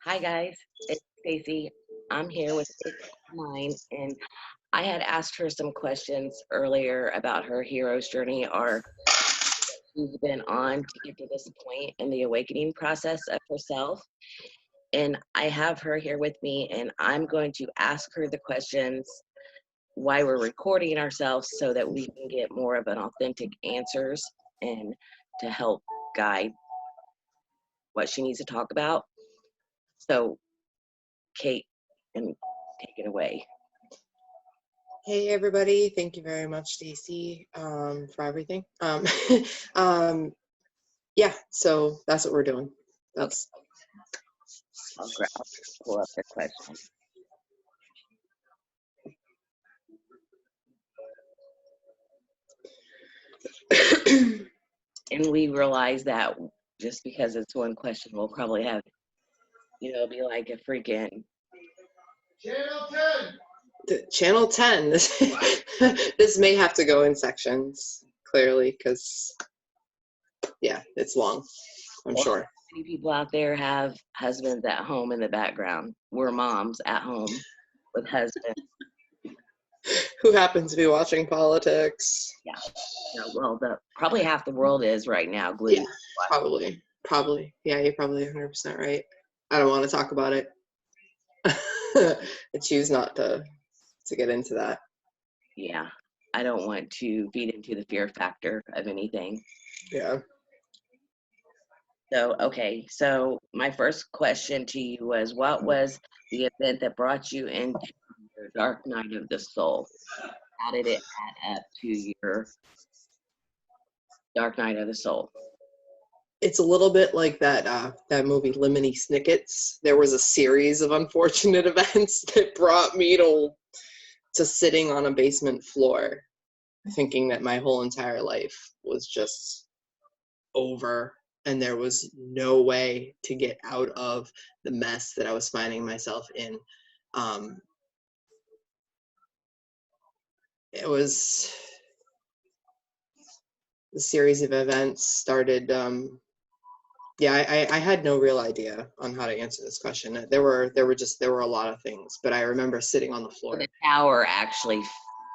Hi guys, it's Stacy. I'm here with Kloud9, and I had asked her some questions earlier about her hero's journey or she's been on to get to this point in the awakening process of herself. And I have her here with me, and I'm going to ask her the questions why we're recording ourselves so that we can get more of an authentic answers and to help guide what she needs to talk about. So, Kate, and take it away. Hey everybody, thank you very much, Stacy, for everything. Yeah, so that's what we're doing. That's I'll pull up the question. And we realize that just because it's one question, we'll probably have, be like a freaking Channel 10. This may have to go in sections, clearly, because, yeah, it's long, I'm sure. Many people out there have husbands at home in the background. We're moms at home with husbands. Who happens to be watching politics? Yeah. Well, probably half the world is right now glued. Yeah, probably. Yeah, you're probably 100% right. I don't want to talk about it. I choose not to get into that. Yeah, I don't want to feed into the fear factor of anything. Yeah. So, okay, so my first question to you was, what was the event that brought you into your dark night of the soul? How did it add up to your dark night of the soul? It's a little bit like that movie Lemony Snicket's. There was a series of unfortunate events that brought me to sitting on a basement floor, thinking that my whole entire life was just over and there was no way to get out of the mess that I was finding myself in. It was the series of events started. Yeah, I had no real idea on how to answer this question. There were a lot of things, but I remember sitting on the floor. The tower actually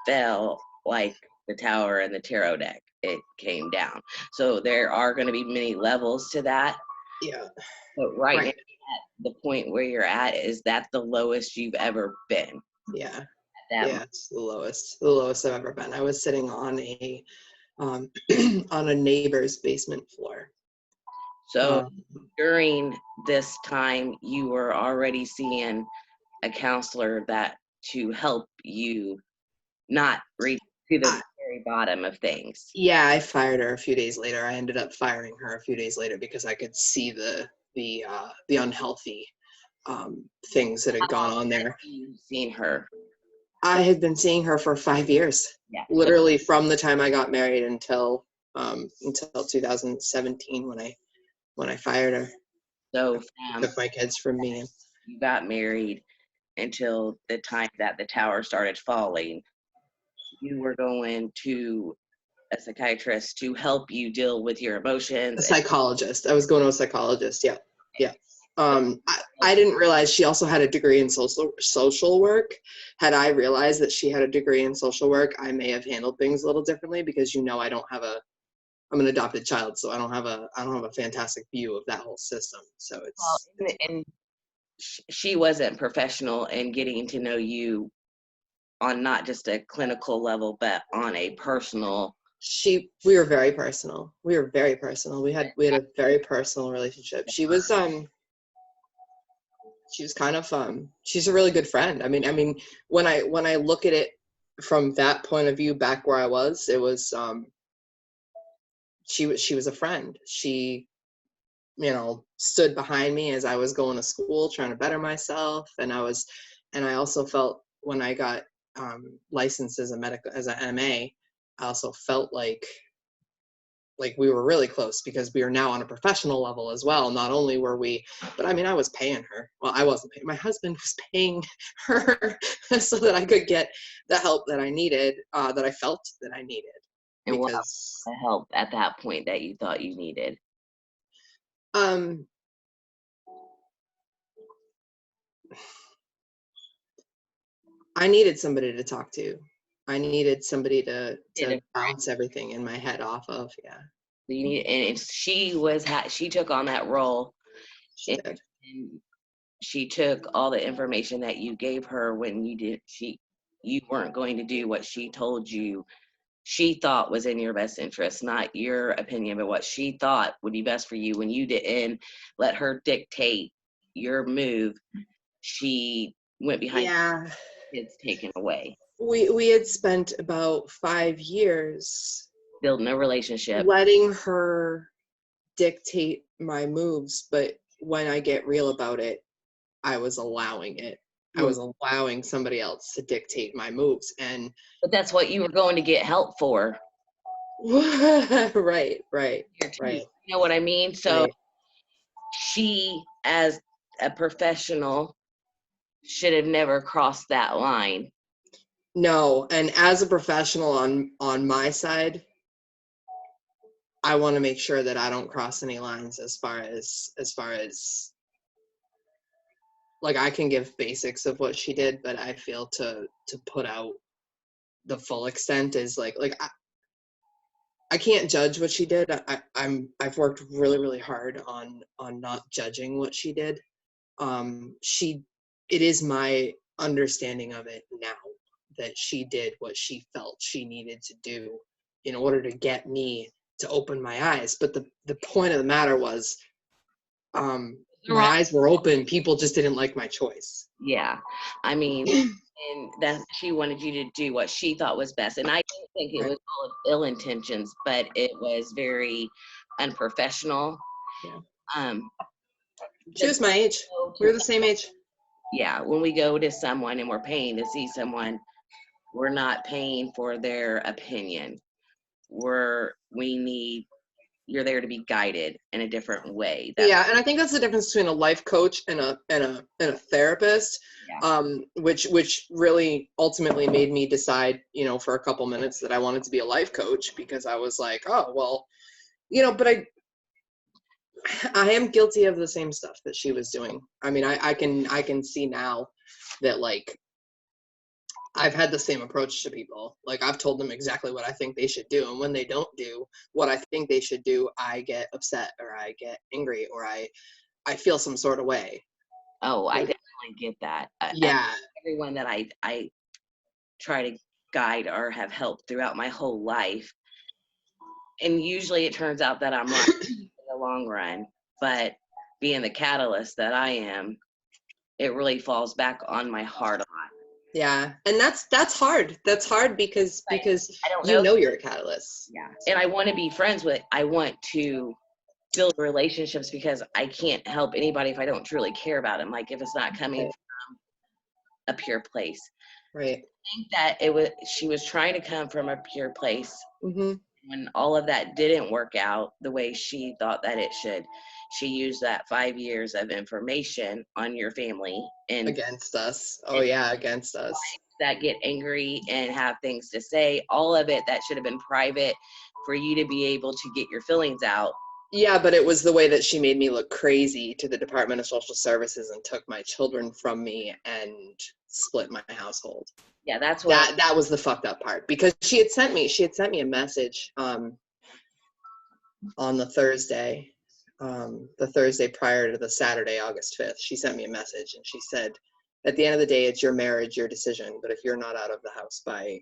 fell like the tower in the tarot deck. It came down. So there are going to be many levels to that. Yeah. But right now, at the point where you're at, is that the lowest you've ever been? Yeah. Yeah, it's the lowest I've ever been. I was sitting on a on a neighbor's basement floor. So during this time, you were already seeing a counselor to help you not reach to the very bottom of things. Yeah, I fired her a few days later. I ended up firing her a few days later because I could see the unhealthy things that had gone on there. You've seen her? I had been seeing her for 5 years. Yeah. Literally from the time I got married until 2017 when I fired her. So took my kids from me. You got married until the time that the tower started falling. You were going to a psychiatrist to help you deal with your emotions. A psychologist. I was going to a psychologist. Yeah. Yeah. I didn't realize she also had a degree in social work. Had I realized that she had a degree in social work, I may have handled things a little differently because I'm an adopted child, so I don't have a fantastic view of that whole system. So it's and she wasn't professional in getting to know you on not just a clinical level, but on a personal. We were very personal. We had a very personal relationship. She was kind of she's a really good friend. I mean when I look at it from that point of view, back where I was, it was she was a friend. She stood behind me as I was going to school trying to better myself, and I also felt when I got licensed as an MA, I also felt like we were really close because we are now on a professional level as well. Not only were we, but I mean, I was paying her. Well, I wasn't paying. My husband was paying her so that I could get the help that I needed, that I felt that I needed. And what was the help at that point that you thought you needed? I needed somebody to talk to. I needed somebody to Did it, bounce everything in my head off of. Yeah, you need, and she took on that role, she and, did. and she took all the information that you gave her when you weren't going to do what she told you she thought was in your best interest, not your opinion, but what she thought would be best for you. When you didn't let her dictate your move, she went behind Yeah, kids taken away, we had spent about 5 years building a relationship. letting her dictate my moves, but when I get real about it, I was allowing it. I Mm. was allowing somebody else to dictate my moves, and But that's what you were going to get help for. right, You know what I mean? So right. she, as a professional, should have never crossed that line. No, and as a professional on my side, I want to make sure that I don't cross any lines as far as like I can give basics of what she did, but I feel to put out the full extent is like I can't judge what she did. I've worked really really hard on not judging what she did. She it is my understanding of it now that she did what she felt she needed to do in order to get me to open my eyes. But the point of the matter was, The my wrong- eyes were open. People just didn't like my choice. Yeah, I mean, and that she wanted you to do what she thought was best, and I don't think it Right. was all of ill intentions, but it was very unprofessional. Yeah. Um, She because was my age. go We to were the same age. yeah, when we go to someone and we're paying to see someone, we're not paying for their opinion. We need you're there to be guided in a different way. That's Yeah, and I think that's the difference between a life coach and a therapist, yeah. which really ultimately made me decide, for a couple minutes that I wanted to be a life coach because I was like, oh well, but I am guilty of the same stuff that she was doing. I mean, I can see now that like I've had the same approach to people. Like I've told them exactly what I think they should do, and when they don't do what I think they should do, I get upset or I get angry or I feel some sort of way. Oh, I Like, definitely get that. yeah, Everyone that I try to guide or have helped throughout my whole life, and usually it turns out that I'm right in the long run. But being the catalyst that I am, it really falls back on my heart a lot. yeah, and that's hard. That's hard because Like, because I don't you know. know you're a catalyst. Yeah, and I want to be friends with. I want to build relationships because I can't help anybody if I don't truly care about them. Like if it's not coming Right, from a pure place. right. I think that she was trying to come from a pure place. Mm-hmm. When all of that didn't work out the way she thought that it should, she used that 5 years of information on your family Against us. Oh and yeah, against us. that get angry and have things to say, all of it that should have been private for you to be able to get your feelings out. Yeah, but it was the way that she made me look crazy to the Department of Social Services and took my children from me and split my household. Yeah, that's what That was the fucked up part because she had sent me a message on the Thursday prior to the Saturday, August 5th. She sent me a message and she said, at the end of the day, it's your marriage, your decision. But if you're not out of the house by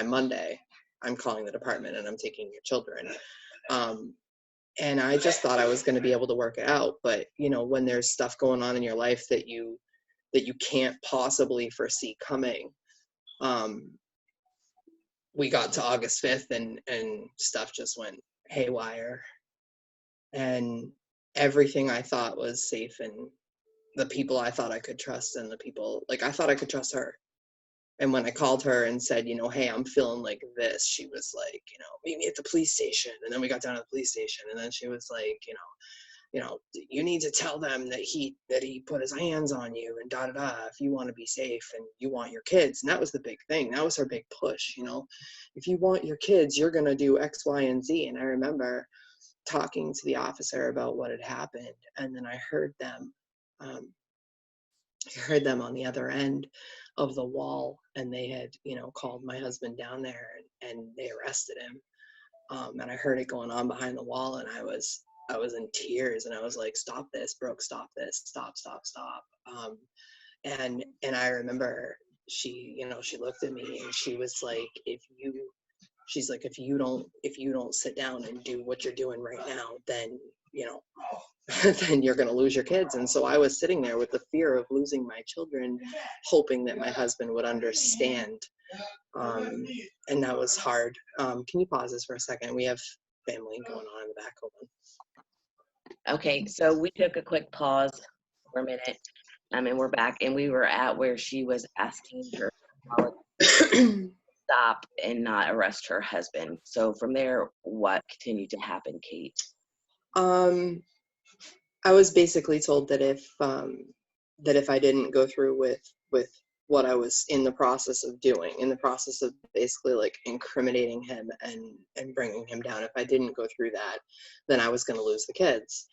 Monday, I'm calling the department and I'm taking your children. And I just thought I was going to be able to work it out. But, when there's stuff going on in your life that you can't possibly foresee coming, we got to August 5th and stuff just went haywire. And everything I thought was safe and the people I thought I could trust and the people, like I thought I could trust her. And when I called her and said, hey, I'm feeling like this, she was like, meet me at the police station. And then we got down to the police station and then she was like, you need to tell them that he put his hands on you and da da da if you want to be safe and you want your kids. And that was the big thing. That was her big push. If you want your kids, you're going to do X, Y, and Z. And I remember talking to the officer about what had happened. And then I heard them I heard them on the other end of the wall, and they had, called my husband down there, and they arrested him. And I heard it going on behind the wall, and I was in tears, and I was like, "Stop this, Brooke! Stop this! Stop! Stop! Stop!" And I remember she looked at me, and she was like, she's like, if you don't sit down and do what you're doing right now, then then you're going to lose your kids. And so I was sitting there with the fear of losing my children, hoping that my husband would understand. And that was hard. Can you pause this for a second? We have family going on in the back. Hold on. Okay, so we took a quick pause for a minute, and we're back, and we were at where she was asking her to stop and not arrest her husband. So from there, what continued to happen, Kate? I was basically told that if I didn't go through with what I was in the process of doing, in the process of basically like incriminating him and bringing him down, if I didn't go through that, then I was going to lose the kids.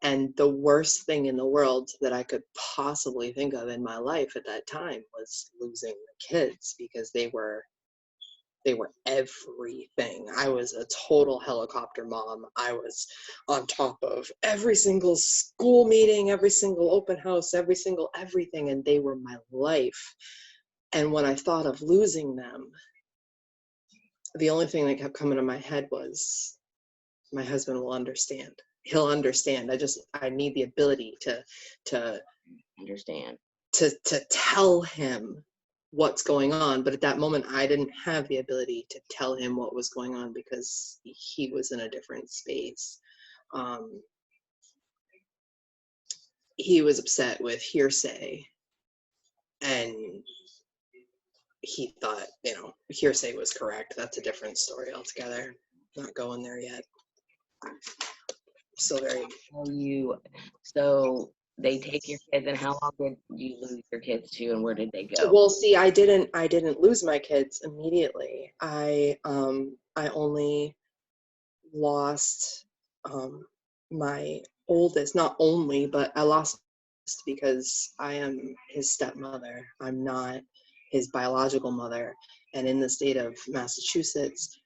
And the worst thing in the world that I could possibly think of in my life at that time was losing the kids, because they were everything. I was a total helicopter mom. I was on top of every single school meeting, every single open house, every single everything, and they were my life. And when I thought of losing them, the only thing that kept coming to my head was, my husband will understand. He'll understand. I need the ability to Understand. to tell him what's going on. But at that moment, I didn't have the ability to tell him what was going on, because he was in a different space. He was upset with hearsay, and he thought, hearsay was correct. That's a different story altogether. Not going there yet. So they take your kids, and how long did you lose your kids to, and where did they go? Well, see, I didn't lose my kids immediately. I only lost my oldest, not only, but I lost because I am his stepmother. I'm not his biological mother. And in the state of Massachusetts,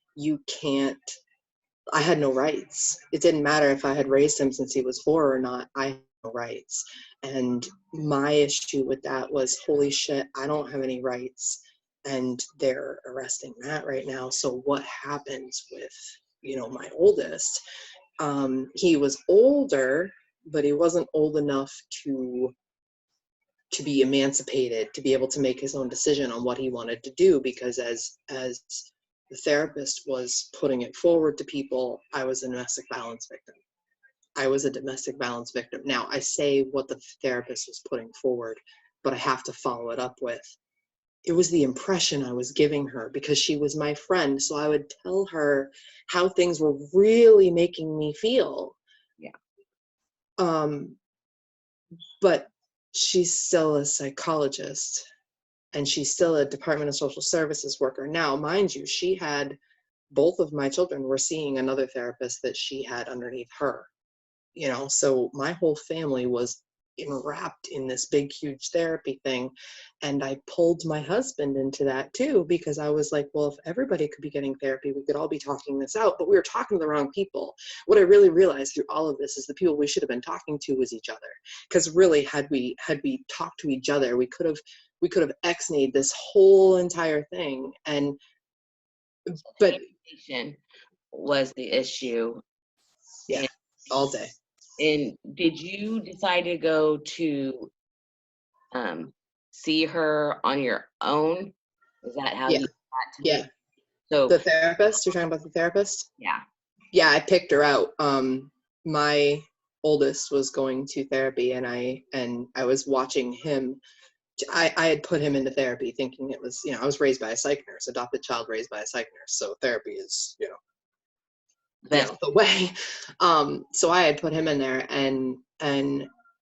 I had no rights. It didn't matter if I had raised him since he was 4 or not. I had no rights. And my issue with that was, holy shit, I don't have any rights. And they're arresting Matt right now. So what happens with, my oldest? He was older, but he wasn't old enough to be emancipated, to be able to make his own decision on what he wanted to do, because as the therapist was putting it forward to people, I was a domestic violence victim. I was a domestic violence victim. Now, I say what the therapist was putting forward, but I have to follow it up with, it was the impression I was giving her, because she was my friend. So I would tell her how things were really making me feel. Yeah. But she's still a psychologist, and she's still a Department of Social Services worker. Now, mind you, both of my children were seeing another therapist that she had underneath her. So my whole family was enwrapped in this big, huge therapy thing. And I pulled my husband into that too, because I was like, well, if everybody could be getting therapy, we could all be talking this out. But we were talking to the wrong people. What I really realized through all of this is the people we should have been talking to was each other. Because really, had we talked to each other, we could have ex-nayed this whole entire thing. But was the issue. Yeah, all day. And did you decide to go to see her on your own? Is that how you got to Yeah. So the therapist, you're talking about the therapist? Yeah. Yeah, I picked her out. My oldest was going to therapy, and I was watching him. I had put him into therapy thinking it was, I was raised by a psych nurse, adopted child raised by a psych nurse. So therapy is, the way. So I had put him in there, and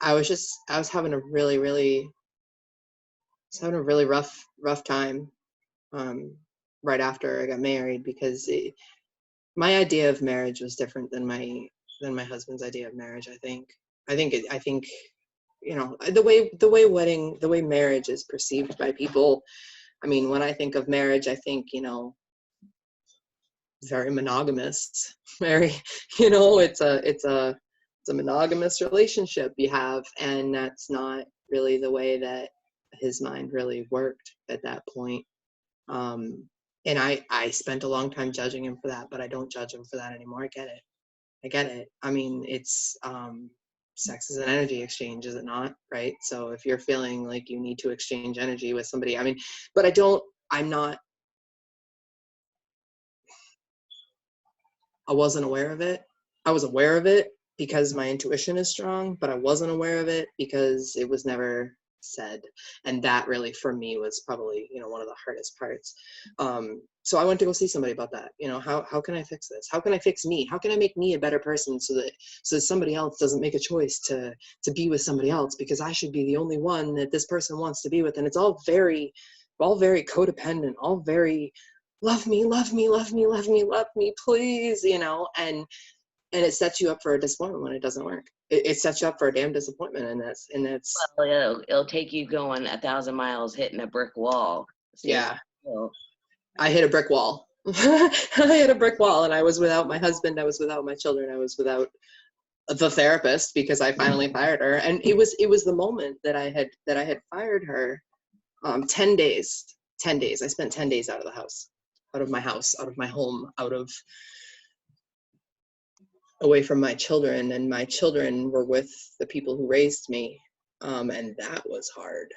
I was having a really, really, rough time right after I got married, because my idea of marriage was different than my husband's idea of marriage. I think you know, the way marriage is perceived by people. I mean, when I think of marriage, I think, you know, very monogamous, very, you know, it's a monogamous relationship you have, and that's not really the way that his mind really worked at that point. And I spent a long time judging him for that, but I don't judge him for that anymore. I get it. I get it. I mean, it's sex is an energy exchange, is it not? Right? So if you're feeling like you need to exchange energy with somebody, I mean, but I'm not, I wasn't aware of it. I was aware of it because my intuition is strong, but I wasn't aware of it because it was never said. And that really, for me, was probably, you know, one of the hardest parts. So I went to go see somebody about that. You know, how can I fix this? How can I fix me? How can I make me a better person so that somebody else doesn't make a choice to be with somebody else, because I should be the only one that this person wants to be with. And it's all very codependent, all very love me, love me, love me, love me, love me, please, you know, and it sets you up for a disappointment when it doesn't work. It sets you up for a damn disappointment, and that's Well, it'll take you going 1,000 miles hitting a brick wall. yeah. Still. I hit a brick wall. I hit a brick wall, and I was without my husband. I was without my children. I was without the therapist because I finally fired her. And it was the moment that I had fired her. 10 days. 10 days. I spent 10 days out of the house, out of my house, out of my home, away from my children, and my children were with the people who raised me. And that was hard.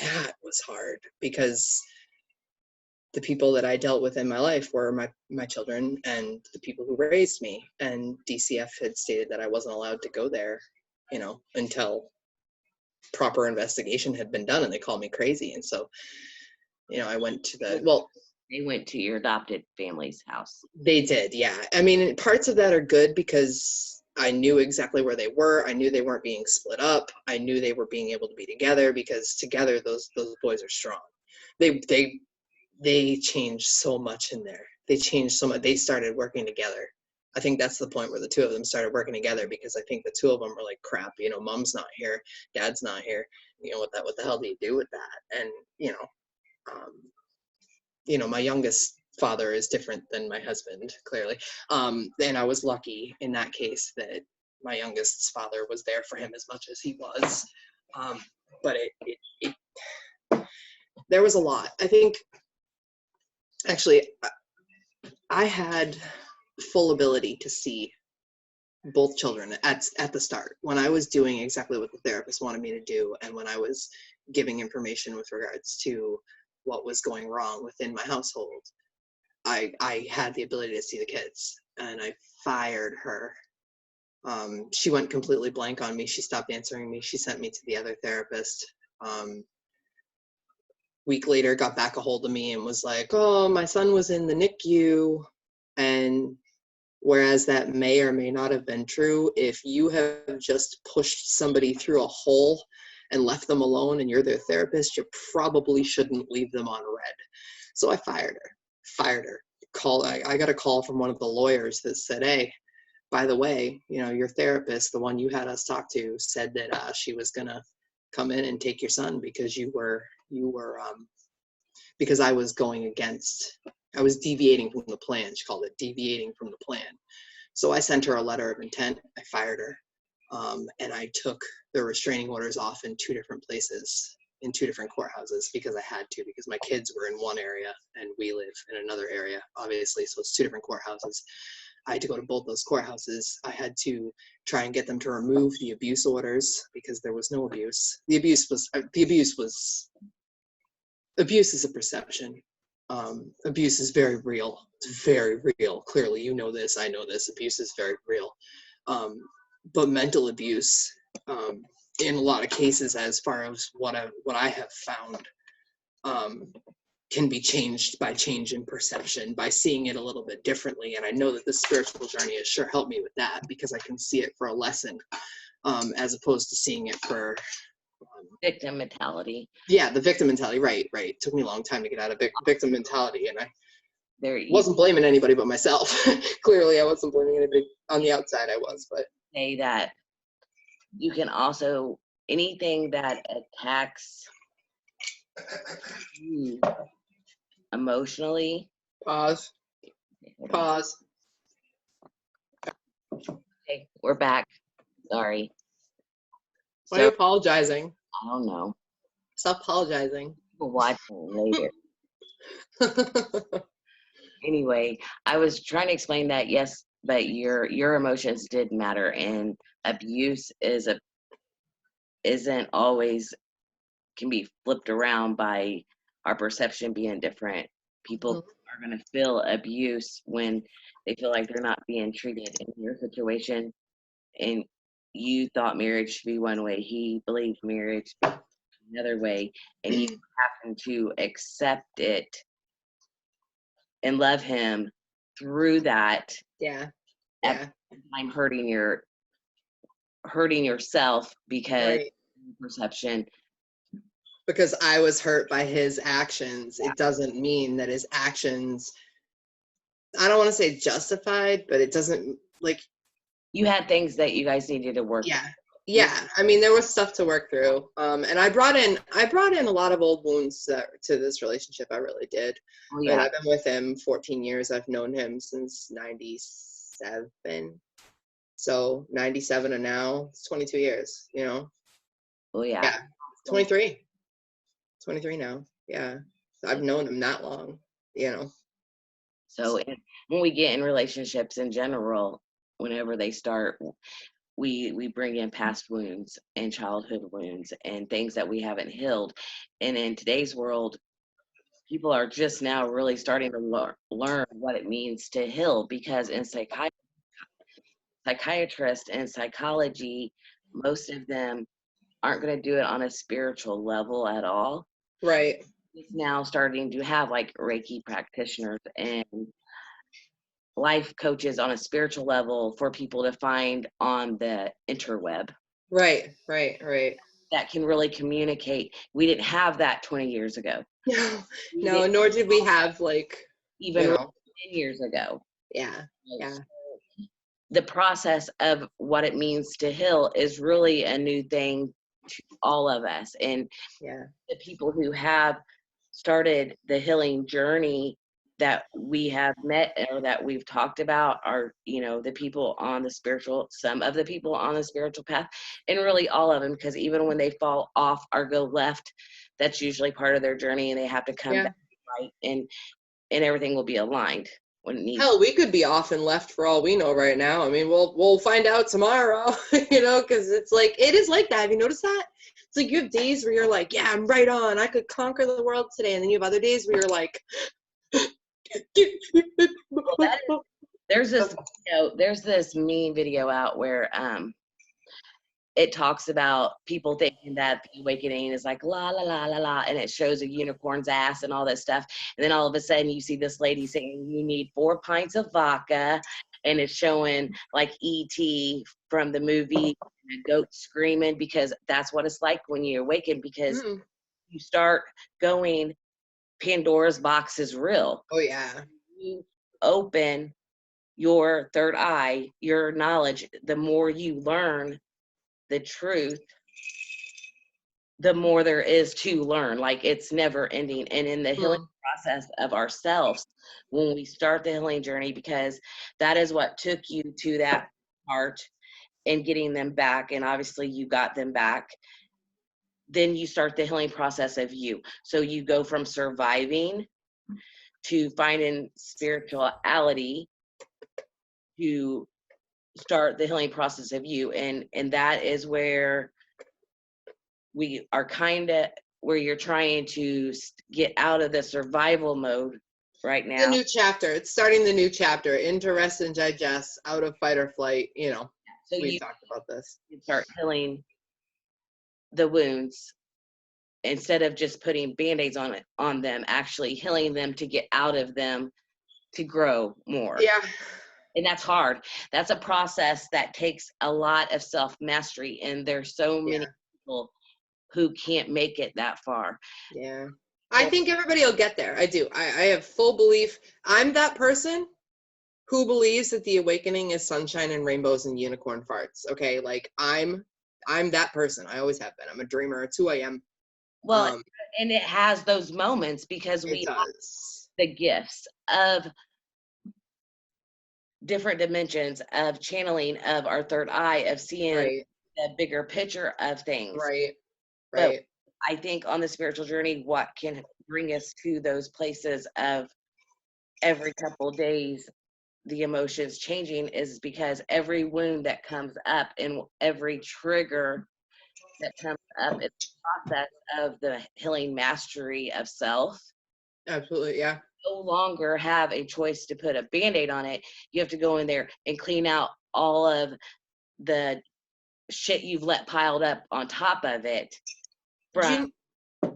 That was hard because the people that I dealt with in my life were my children and the people who raised me. And DCF had stated that I wasn't allowed to go there, you know, until proper investigation had been done, and they called me crazy. And so, you know, I went to They went to your adopted family's house. they did, yeah. I mean, parts of that are good because I knew exactly where they were. I knew they weren't being split up. I knew they were being able to be together, because together those boys are strong. They changed so much in there. They changed so much. They started working together. I think that's the point where the two of them started working together, because I think the two of them were like, crap, you know, mom's not here, dad's not here. You know, what the hell do you do with that? And, you know, my youngest father is different than my husband, clearly. And I was lucky in that case that my youngest's father was there for him as much as he was. But there was a lot. I think, actually, I had full ability to see both children at the start, when I was doing exactly what the therapist wanted me to do, and when I was giving information with regards to what was going wrong within my household. I had the ability to see the kids, and I fired her. She went completely blank on me. She stopped answering me. She sent me to the other therapist. Week later, got back a hold of me and was like, oh, my son was in the NICU. And whereas that may or may not have been true, if you have just pushed somebody through a hole and left them alone and you're their therapist, you probably shouldn't leave them on red. So I fired her. I got a call from one of the lawyers that said, hey, by the way, you know, your therapist, the one you had us talk to, said that she was gonna come in and take your son because because I was deviating from the plan. She called it deviating from the plan. So I sent her a letter of intent. I fired her. And I took the restraining orders off in 2 different places, in 2 different courthouses, because I had to, because my kids were in one area and we live in another area, obviously. So it's 2 different courthouses. I had to go to both those courthouses. I had to try and get them to remove the abuse orders because there was no abuse. Abuse is a perception. Abuse is very real. It's very real. Clearly, you know this. I know this. Abuse is very real. But mental abuse, in a lot of cases, as far as what I have found, can be changed by change in perception, by seeing it a little bit differently. And I know that the spiritual journey has sure helped me with that, because I can see it for a lesson, as opposed to seeing it for Victim mentality. Yeah, the victim mentality. Right. It took me a long time to get out of victim mentality, and I There wasn't blaming anybody but myself. Clearly, I wasn't blaming anybody on the outside. I was, but say that you can also anything that attacks you emotionally. Pause. Pause. Okay, we're back. Sorry. Why are you So apologizing? I don't know. Stop apologizing. We'll watch it later. Anyway, I was trying to explain that yes, but your emotions did matter, and abuse isn't always, can be flipped around by our perception being different. People are going to feel abuse when they feel like they're not being treated. In your situation, and you thought marriage should be one way, he believed marriage another way, and you happen to accept it and love him through that. Yeah. At Yeah. the time hurting yourself because Right. perception. Because I was hurt by his actions, it doesn't mean that his actions, I don't want to say justified, but it doesn't, like, You had things that you guys needed to work. yeah. I mean, there was stuff to work through, and I brought in a lot of old wounds to this relationship. I really did. Oh, But yeah. I've been with him 14 years. I've known him since 97. So 97 to now, it's 22 years, you know? Oh, yeah. Yeah, 23. 23 now. Yeah. I've known him that long, you know? So when we get in relationships in general, whenever they start, we bring in past wounds and childhood wounds and things that we haven't healed. And in today's world, people are just now really starting to learn what it means to heal, because in psychiatrists and psychology, most of them aren't going to do it on a spiritual level at all. Right. It's now starting to have like Reiki practitioners and life coaches on a spiritual level for people to find on the interweb. Right. That can really communicate. We didn't have that 20 years ago. No, nor did we have, like, Even you know. 10 years ago. Yeah. The process of what it means to heal is really a new thing to all of us. And the people who have started the healing journey that we have met or that we've talked about are, the people on the spiritual, some of the people on the spiritual path, and really all of them, because even when they fall off or go left, that's usually part of their journey, and they have to come back, right? And everything will be aligned when it needs. Hell, we could be off and left for all we know right now. I mean, we'll find out tomorrow, because it is like that. Have you noticed that? It's like you have days where you're like, yeah, I'm right on. I could conquer the world today. And then you have other days where you're like, there's this meme video out where it talks about people thinking that the awakening is like la la la la la, and it shows a unicorn's ass and all that stuff, and then all of a sudden you see this lady saying you need 4 pints of vodka, and it's showing like E.T. from the movie, a goat screaming, because that's what it's like when you awaken, because you start going, Pandora's box is real. Oh yeah. You open your third eye, your knowledge, the more you learn the truth, the more there is to learn. Like, it's never ending. And in the healing process of ourselves, when we start the healing journey, because that is what took you to that part and getting them back, and obviously you got them back, then you start the healing process of you. So you go from surviving to finding spirituality to start the healing process of you. And that is where we are kind of, where you're trying to get out of the survival mode right now. The new chapter. It's starting the new chapter. Into rest and digest, out of fight or flight. So we talked about this. You start healing the wounds instead of just putting band-aids on them, actually healing them to get out of them to grow more. Yeah. And that's hard. That's a process that takes a lot of self-mastery, and there's so many people who can't make it that far. Yeah. I think everybody will get there. I do. I have full belief. I'm that person who believes that the awakening is sunshine and rainbows and unicorn farts. Okay. Like, I'm I'm that person. I always have been. I'm a dreamer. It's who I am. Well, and it has those moments because It we have does. the gifts of different dimensions of channeling of our third eye, of seeing Right. the bigger picture of things. Right. But Right. I think on the spiritual journey, what can bring us to those places of every couple of days, the emotions changing is because every wound that comes up and every trigger that comes up is the process of the healing mastery of self. Absolutely. Yeah. No longer have a choice to put a band-aid on it. You have to go in there and clean out all of the shit you've let piled up on top of it Do from you,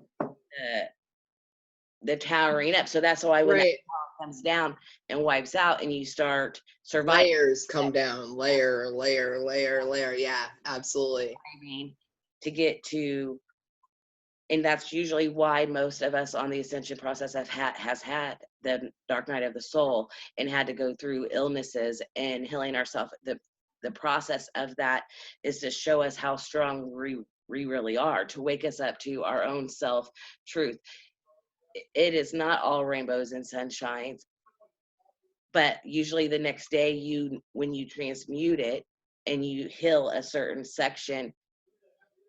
the towering up. So that's why when that right. comes down and wipes out and you start surviving Layers come down. Layer, layer, layer, layer. Yeah, absolutely. to get to, and that's usually why most of us on the ascension process has had the dark night of the soul and had to go through illnesses and healing ourselves. The process of that is to show us how strong we really are, to wake us up to our own self truth. It is not all rainbows and sunshines, but usually the next day, when you transmute it and you heal a certain section,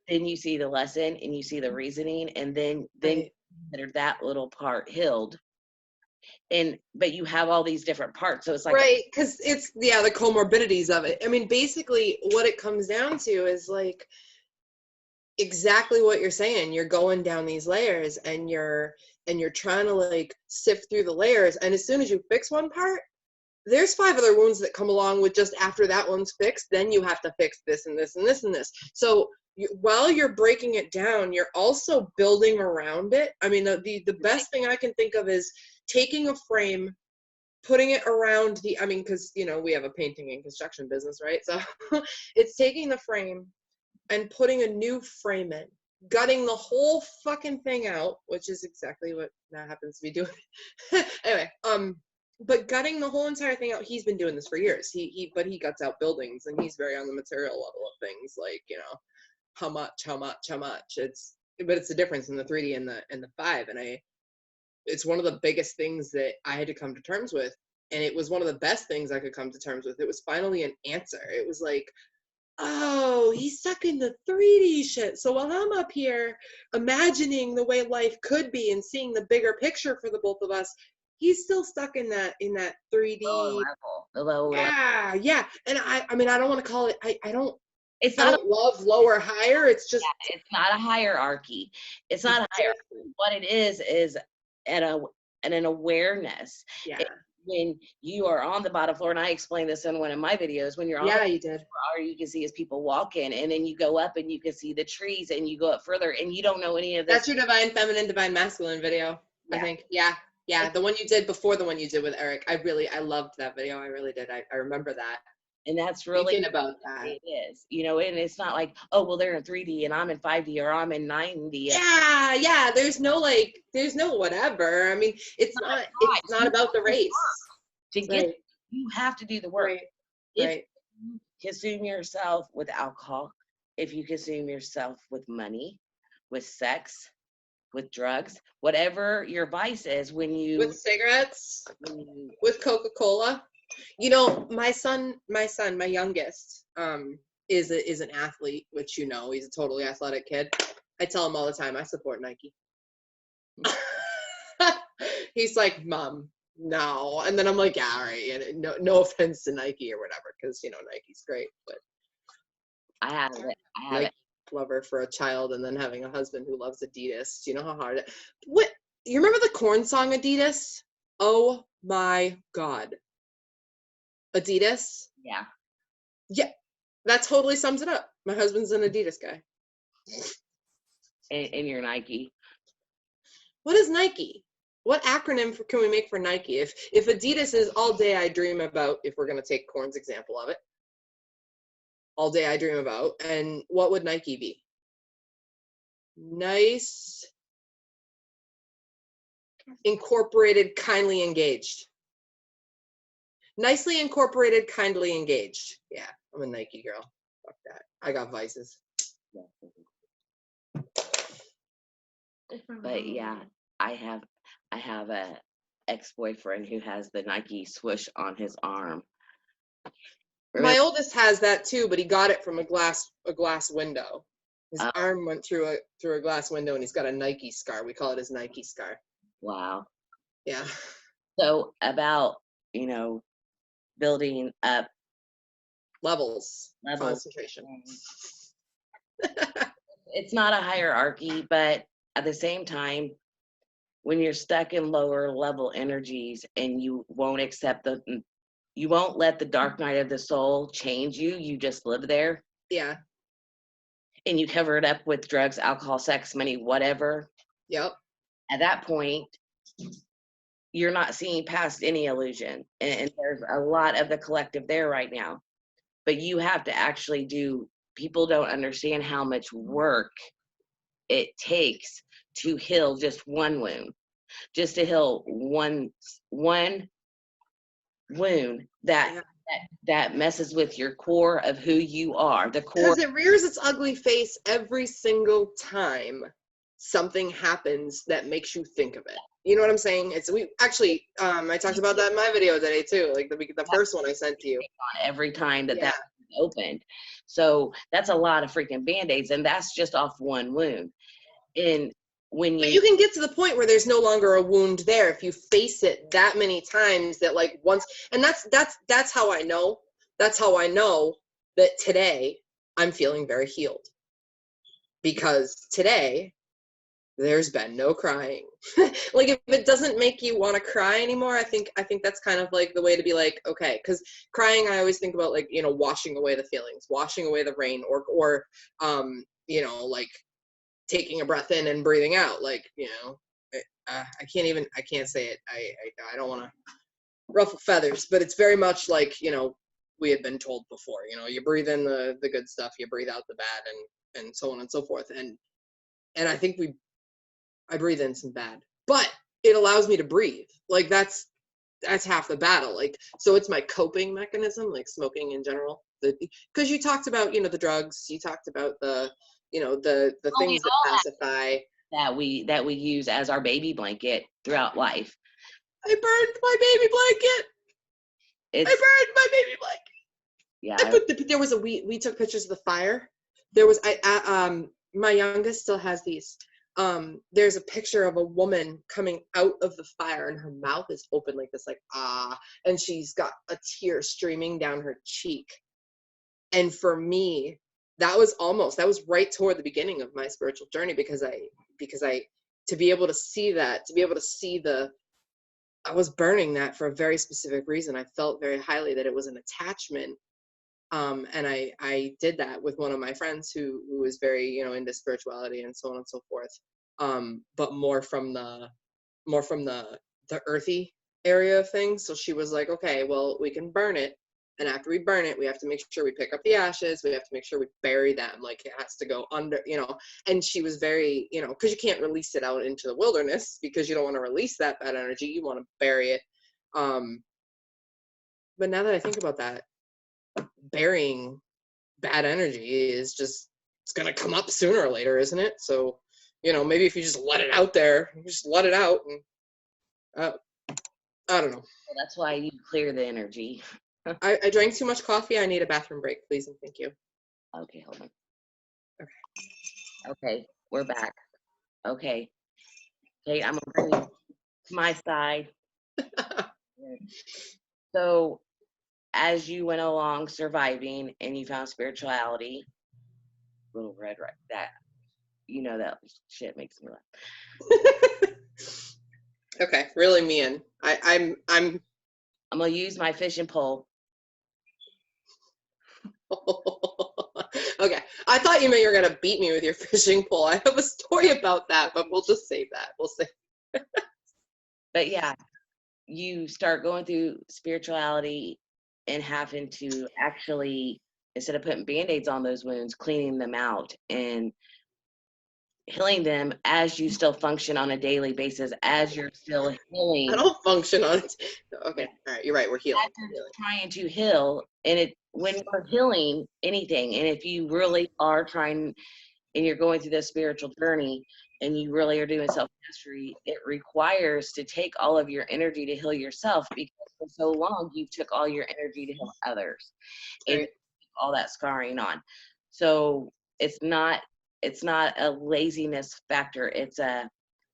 then you see the lesson and you see the reasoning, and then Right. consider that little part healed. And but you have all these different parts, so it's like Right, because it's, yeah, the comorbidities of it. I mean, basically what it comes down to is like exactly what you're saying. You're going down these layers and you're trying to like sift through the layers, and as soon as you fix one part, there's 5 other wounds that come along with just after that one's fixed, then you have to fix this and this and this and this. So while you're breaking it down, you're also building around it. I mean, the best thing I can think of is taking a frame, putting it around the, I mean, because, you know, we have a painting and construction business, right? So it's taking the frame and putting a new frame in, gutting the whole fucking thing out, which is exactly what Matt happens to be doing. Anyway, but gutting the whole entire thing out, he's been doing this for years. But he guts out buildings, and he's very on the material level of things, like, you know, how much. But it's the difference in the 3D and the 5, and it's one of the biggest things that I had to come to terms with, and it was one of the best things I could come to terms with. It was finally an answer. It was like, oh, he's stuck in the 3D shit. So while I'm up here imagining the way life could be and seeing the bigger picture for the both of us, he's still stuck in that 3D. the lower level. Yeah, yeah. And I mean, I don't want to call it, It's I not a, don't love lower higher. It's just it's not a hierarchy. It's not a exactly. hierarchy. What it is at a at an awareness. Yeah. When you are on the bottom floor, and I explained this in one of my videos, when you're on Yeah, the you did. floor, all you can see is people walking, and then you go up and you can see the trees, and you go up further, and you don't know any of this. That's your divine feminine, divine masculine video, I Yeah. think. Yeah. Yeah. The one you did before the one you did with Eric. I loved that video. I really did. I remember that. And that's really Thinking about that. it is, you know, and it's not like, oh, well, they're in 3D and I'm in 5D or I'm in 9D. Yeah, yeah. There's no whatever. I mean, it's not about the race. To get, Right. you have to do the work. Right. If Right. you consume yourself with alcohol, if you consume yourself with money, with sex, with drugs, whatever your vice is, With cigarettes, when you with Coca-Cola. You know, my youngest, is an athlete, which, you know, he's a totally athletic kid. I tell him all the time, I support Nike. He's like, Mom, no. And then I'm like, yeah, all right. And no offense to Nike or whatever, because, you know, Nike's great, but I have it. I have Nike it. lover for a child and then having a husband who loves Adidas. Do you know how hard it, what, you remember the Korn song Adidas? Oh my God. Adidas? Yeah. Yeah, that totally sums it up. My husband's an Adidas guy. In your Nike. What is Nike? What acronym can we make for Nike? If Adidas is all day I dream about, if we're going to take Korn's example of it, all day I dream about, and what would Nike be? Nice, incorporated, kindly engaged. Nicely incorporated, kindly engaged. Yeah, I'm a Nike girl. Fuck that. I got vices. But yeah, I have a ex-boyfriend who has the Nike swoosh on his arm. My Remember? oldest has that too, but he got it from a glass window. His Oh, arm went through a glass window, and he's got a Nike scar. We call it his Nike scar. wow. Yeah. So about, building up Levels. levels. Concentration. It's not a hierarchy, but at the same time, when you're stuck in lower level energies and you won't let the dark night of the soul change you, you just live there. Yeah. And you cover it up with drugs, alcohol, sex, money, whatever. Yep. At that point, you're not seeing past any illusion. And there's a lot of the collective there right now. But you have to actually people don't understand how much work it takes to heal just one wound, just to heal one wound that messes with your core of who you are, the core. Because it rears its ugly face every single time something happens that makes you think of it. You know what I'm saying? We actually, I talked about that in my video today too, like the first one I sent to you. Every time that opened. So that's a lot of freaking Band-Aids, and that's just off one wound. And but you can get to the point where there's no longer a wound there if you face it that many times that like once, and that's how I know. That's how I know that today I'm feeling very healed. Because today there's been no crying. Like if it doesn't make you want to cry anymore, I think that's kind of like the way to be like, okay, because crying, I always think about like, washing away the feelings, washing away the rain, or like taking a breath in and breathing out, like, I can't say it. I don't want to ruffle feathers, but it's very much like, we had been told before, you breathe in the good stuff, you breathe out the bad, and so on and so forth. And I think I breathe in some bad, but it allows me to breathe. Like that's half the battle. Like, so it's my coping mechanism, like smoking in general. Because you talked about, the drugs, you talked about the things that pacify. That we use as our baby blanket throughout life. I burned my baby blanket. I burned my baby blanket. Yeah. There was we took pictures of the fire. There was, my youngest still has these. There's a picture of a woman coming out of the fire and her mouth is open like this, like, and she's got a tear streaming down her cheek. And for me, that was right toward the beginning of my spiritual journey, because to be able to see that, I was burning that for a very specific reason. I felt very highly that it was an attachment. And I did that with one of my friends who was very, into spirituality and so on and so forth. But more from the earthy area of things. So she was like, okay, well, we can burn it. And after we burn it, we have to make sure we pick up the ashes. We have to make sure we bury them. Like it has to go under, and she was very, because you can't release it out into the wilderness because you don't want to release that bad energy. You want to bury it. But now that I think about that, burying bad energy is just, it's going to come up sooner or later, isn't it? So, maybe if you just let it out there, just let it out. And I don't know. Well, that's why you clear the energy. I drank too much coffee. I need a bathroom break, please, and thank you. Okay, hold on. Okay, we're back. Okay, I'm gonna bring you to my side. So, as you went along surviving and you found spirituality, little red, right? That that shit makes me laugh. Okay, really me in. I'm gonna use my fishing pole. Okay, I thought you meant you were gonna beat me with your fishing pole. I have a story about that, but we'll just save that. We'll save. But yeah, you start going through spirituality and having to actually, instead of putting Band-Aids on those wounds, cleaning them out and healing them as you still function on a daily basis, as you're still healing. I don't function on it. Okay, all right, you're right, we're healing. As you're trying to heal, and when we're healing anything, and if you really are trying and you're going through this spiritual journey and you really are doing self mastery, it requires to take all of your energy to heal yourself, because for so long you took all your energy to heal others and Right. all that scarring on. So it's not a laziness factor. It's a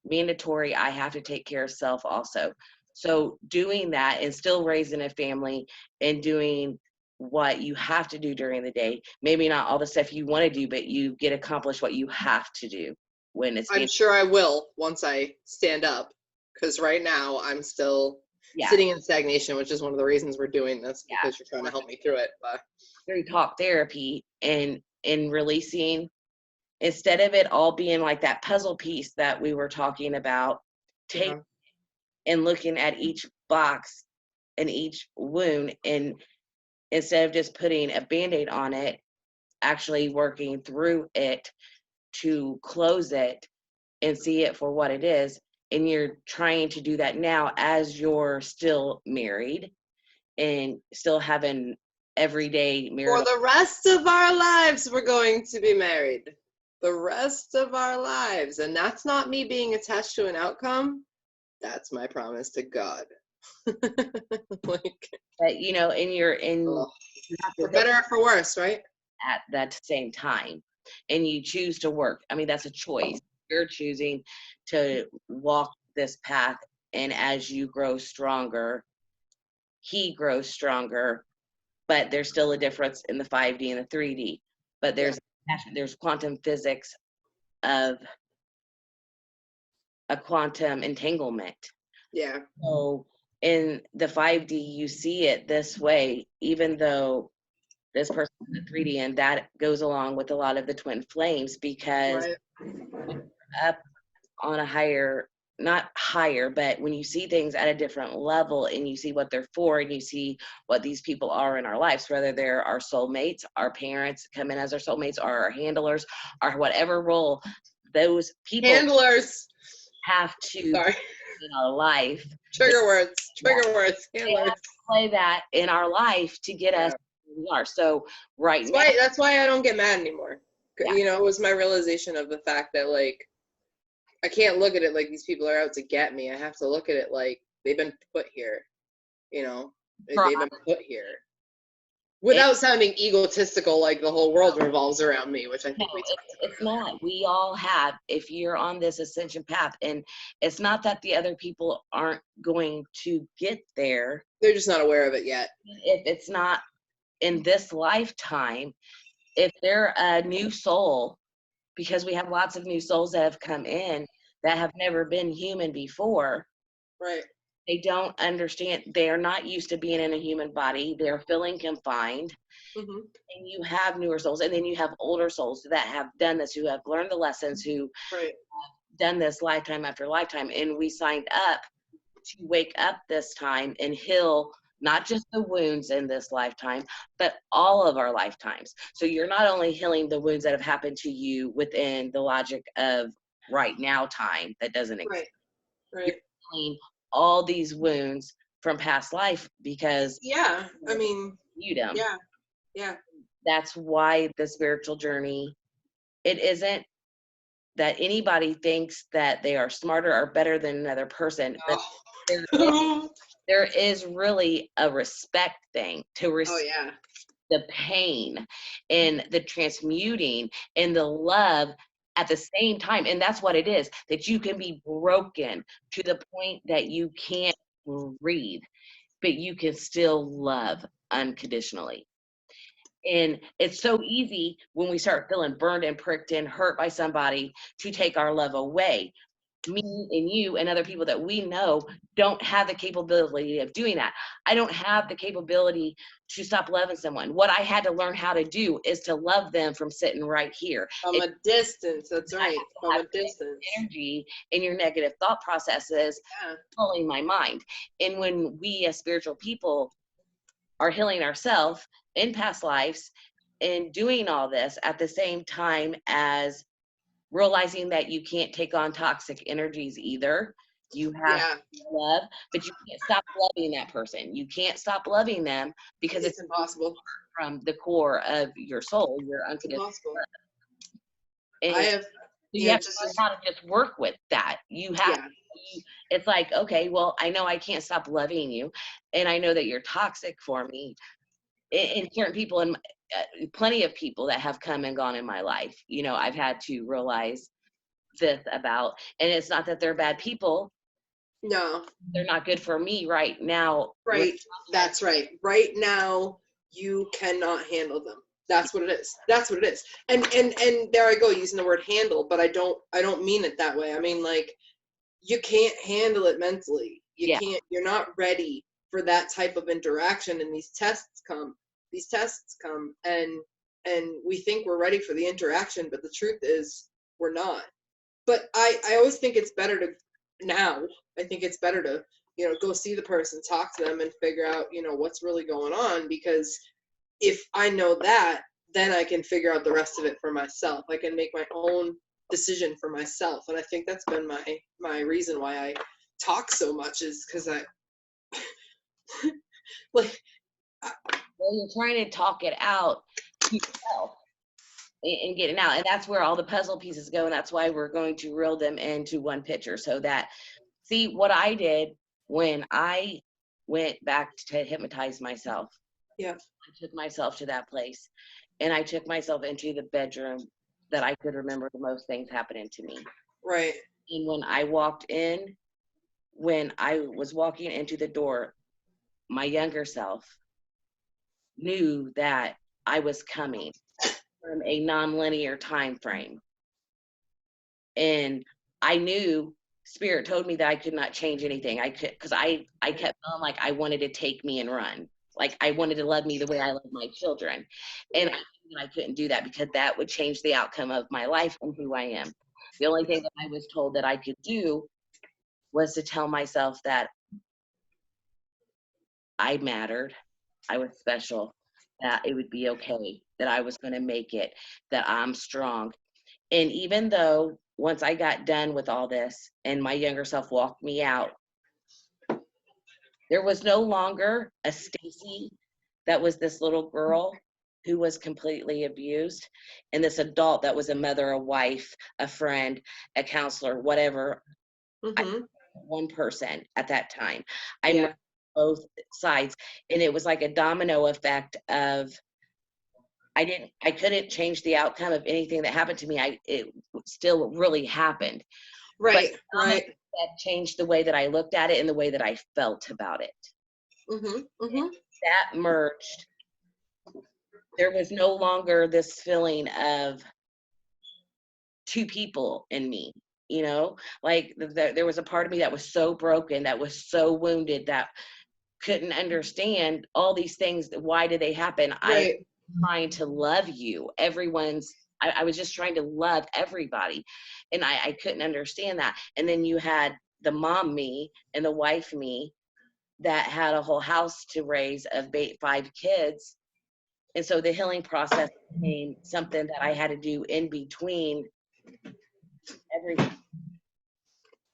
mandatory. I have to take care of self also. So doing that and still raising a family and doing what you have to do during the day, maybe not all the stuff you want to do, but you get accomplished what you have to do when it's I'm being, sure I will once I stand up, because right now I'm still yeah, sitting in stagnation, which is one of the reasons we're doing this, yeah, because you're trying to help me through it. But through talk therapy and releasing, instead of it all being like that puzzle piece that we were talking about, take yeah, and looking at each box and each wound, and instead of just putting a band-aid on it, actually working through it to close it and see it for what it is. And you're trying to do that now as you're still married and still having everyday for marital. the rest of our lives, we're going to be married. The rest of our lives. And that's not me being attached to an outcome. That's my promise to God. Like, But and you're in, ugh. you have to For heal better or for worse, right? at that same time, and you choose to work. I mean, that's a choice. You're choosing to walk this path, and as you grow stronger, he grows stronger. But there's still a difference in the 5D and the 3D. But Yeah. there's quantum physics of a quantum entanglement. Yeah. So in the 5D, you see it this way, even though this person in the 3D, and that goes along with a lot of the twin flames, because Right. up on a higher, not higher, but when you see things at a different level and you see what they're for and you see what these people are in our lives, whether they're our soulmates, our parents come in as our soulmates, or our handlers, or whatever role those people Handlers. have to Sorry. in our life. Trigger words. Yeah, Trigger words. they have Handlers. to play that in our life to get us Yeah. where we are. So right That's now, why I don't get mad anymore. yeah, It was my realization of the fact that, like, I can't look at it like these people are out to get me. I have to look at it like they've been put here, you know. for They've been put here. Without sounding egotistical, like the whole world revolves around me, which I no, think we talked it's about. not. We all have, if you're on this ascension path, and it's not that the other people aren't going to get there. They're just not aware of it yet. If it's not in this lifetime, if they're a new soul, because we have lots of new souls that have come in that have never been human before, Right. they don't understand. They are not used to being in a human body. They're feeling confined. Hmm. And you have newer souls, and then you have older souls that have done this, who have learned the lessons, who Right. done this lifetime after lifetime, and we signed up to wake up this time and heal not just the wounds in this lifetime, but all of our lifetimes. So you're not only healing the wounds that have happened to you within the logic of right now time that doesn't exist. Right. You're Right. healing all these wounds from past life, because Yeah. I mean, you them. yeah. Yeah. That's why the spiritual journey, it isn't that anybody thinks that they are smarter or better than another person, but there is, Oh. there is really a respect thing to Oh respect yeah. the pain and the transmuting and the love at the same time. And that's what it is, that you can be broken to the point that you can't breathe, but you can still love unconditionally. And it's so easy when we start feeling burned and pricked and hurt by somebody to take our love away. Me and you and other people that we know don't have the capability of doing that. I don't have the capability to stop loving someone. What I had to learn how to do is to love them from sitting right here. From It, a distance. That's I right. have to From have a distance. energy in your negative thought processes Yeah. pulling my mind. And when we as spiritual people are healing ourselves in past lives and doing all this at the same time as realizing that you can't take on toxic energies either. You have Yeah, love, but you can't stop loving that person. You can't stop loving them because it's it's impossible. from the core of your soul, your It's unconditional impossible. love. I And have, so you you know, have to just learn as, how to just work with that. yeah, It's like, okay, well, I know I can't stop loving you, and I know that you're toxic for me. And certain people, and plenty of people that have come and gone in my life, I've had to realize this about, and it's not that they're bad people. no, They're not good for me right now. right. That's right. Right now, you cannot handle them. That's what it is. That's what it is. And there I go using the word handle, but I don't mean it that way. I mean, like, you can't handle it mentally. You Yeah, can't. You're not ready for that type of interaction. And these tests come, and we think we're ready for the interaction, but the truth is we're not. But I always think it's better to now. I think it's better to go see the person, talk to them, and figure out what's really going on. Because if I know that, then I can figure out the rest of it for myself. I can make my own decision for myself, and I think that's been my reason why I talk so much, is because I like well, you're trying to talk it out to yourself and get it out, and that's where all the puzzle pieces go, and that's why we're going to reel them into one picture. So that, see what I did when I went back to hypnotize myself. yeah, I took myself to that place, and I took myself into the bedroom that I could remember the most things happening to me. right, And when I was walking into the door, my younger self knew that I was coming from a nonlinear time frame. And I knew spirit told me that I could not change anything. I could, because I kept feeling like I wanted to take me and run. Like I wanted to love me the way I love my children. And yeah, I knew that I couldn't do that because that would change the outcome of my life and who I am. The only thing that I was told that I could do was to tell myself that I mattered, I was special, that it would be okay, that I was going to make it, that I'm strong. And even though once I got done with all this and my younger self walked me out, there was no longer a Stacy that was this little girl who was completely abused, and this adult that was a mother, a wife, a friend, a counselor, whatever. I mm-hmm, one person at that time. I yeah, met both sides, and it was like a domino effect of I couldn't change the outcome of anything that happened to me. It still really happened, but right, right, that changed the way that I looked at it and the way that I felt about it. mm-hmm, mm-hmm, That merged. There was no longer this feeling of two people in me, like there was a part of me that was so broken, that was so wounded, that couldn't understand all these things. Why did they happen? I right, trying to love you. I was just trying to love everybody. And I couldn't understand that. And then you had the mom me and the wife me that had a whole house to raise of 5 kids. And so the healing process became something that I had to do in between everything.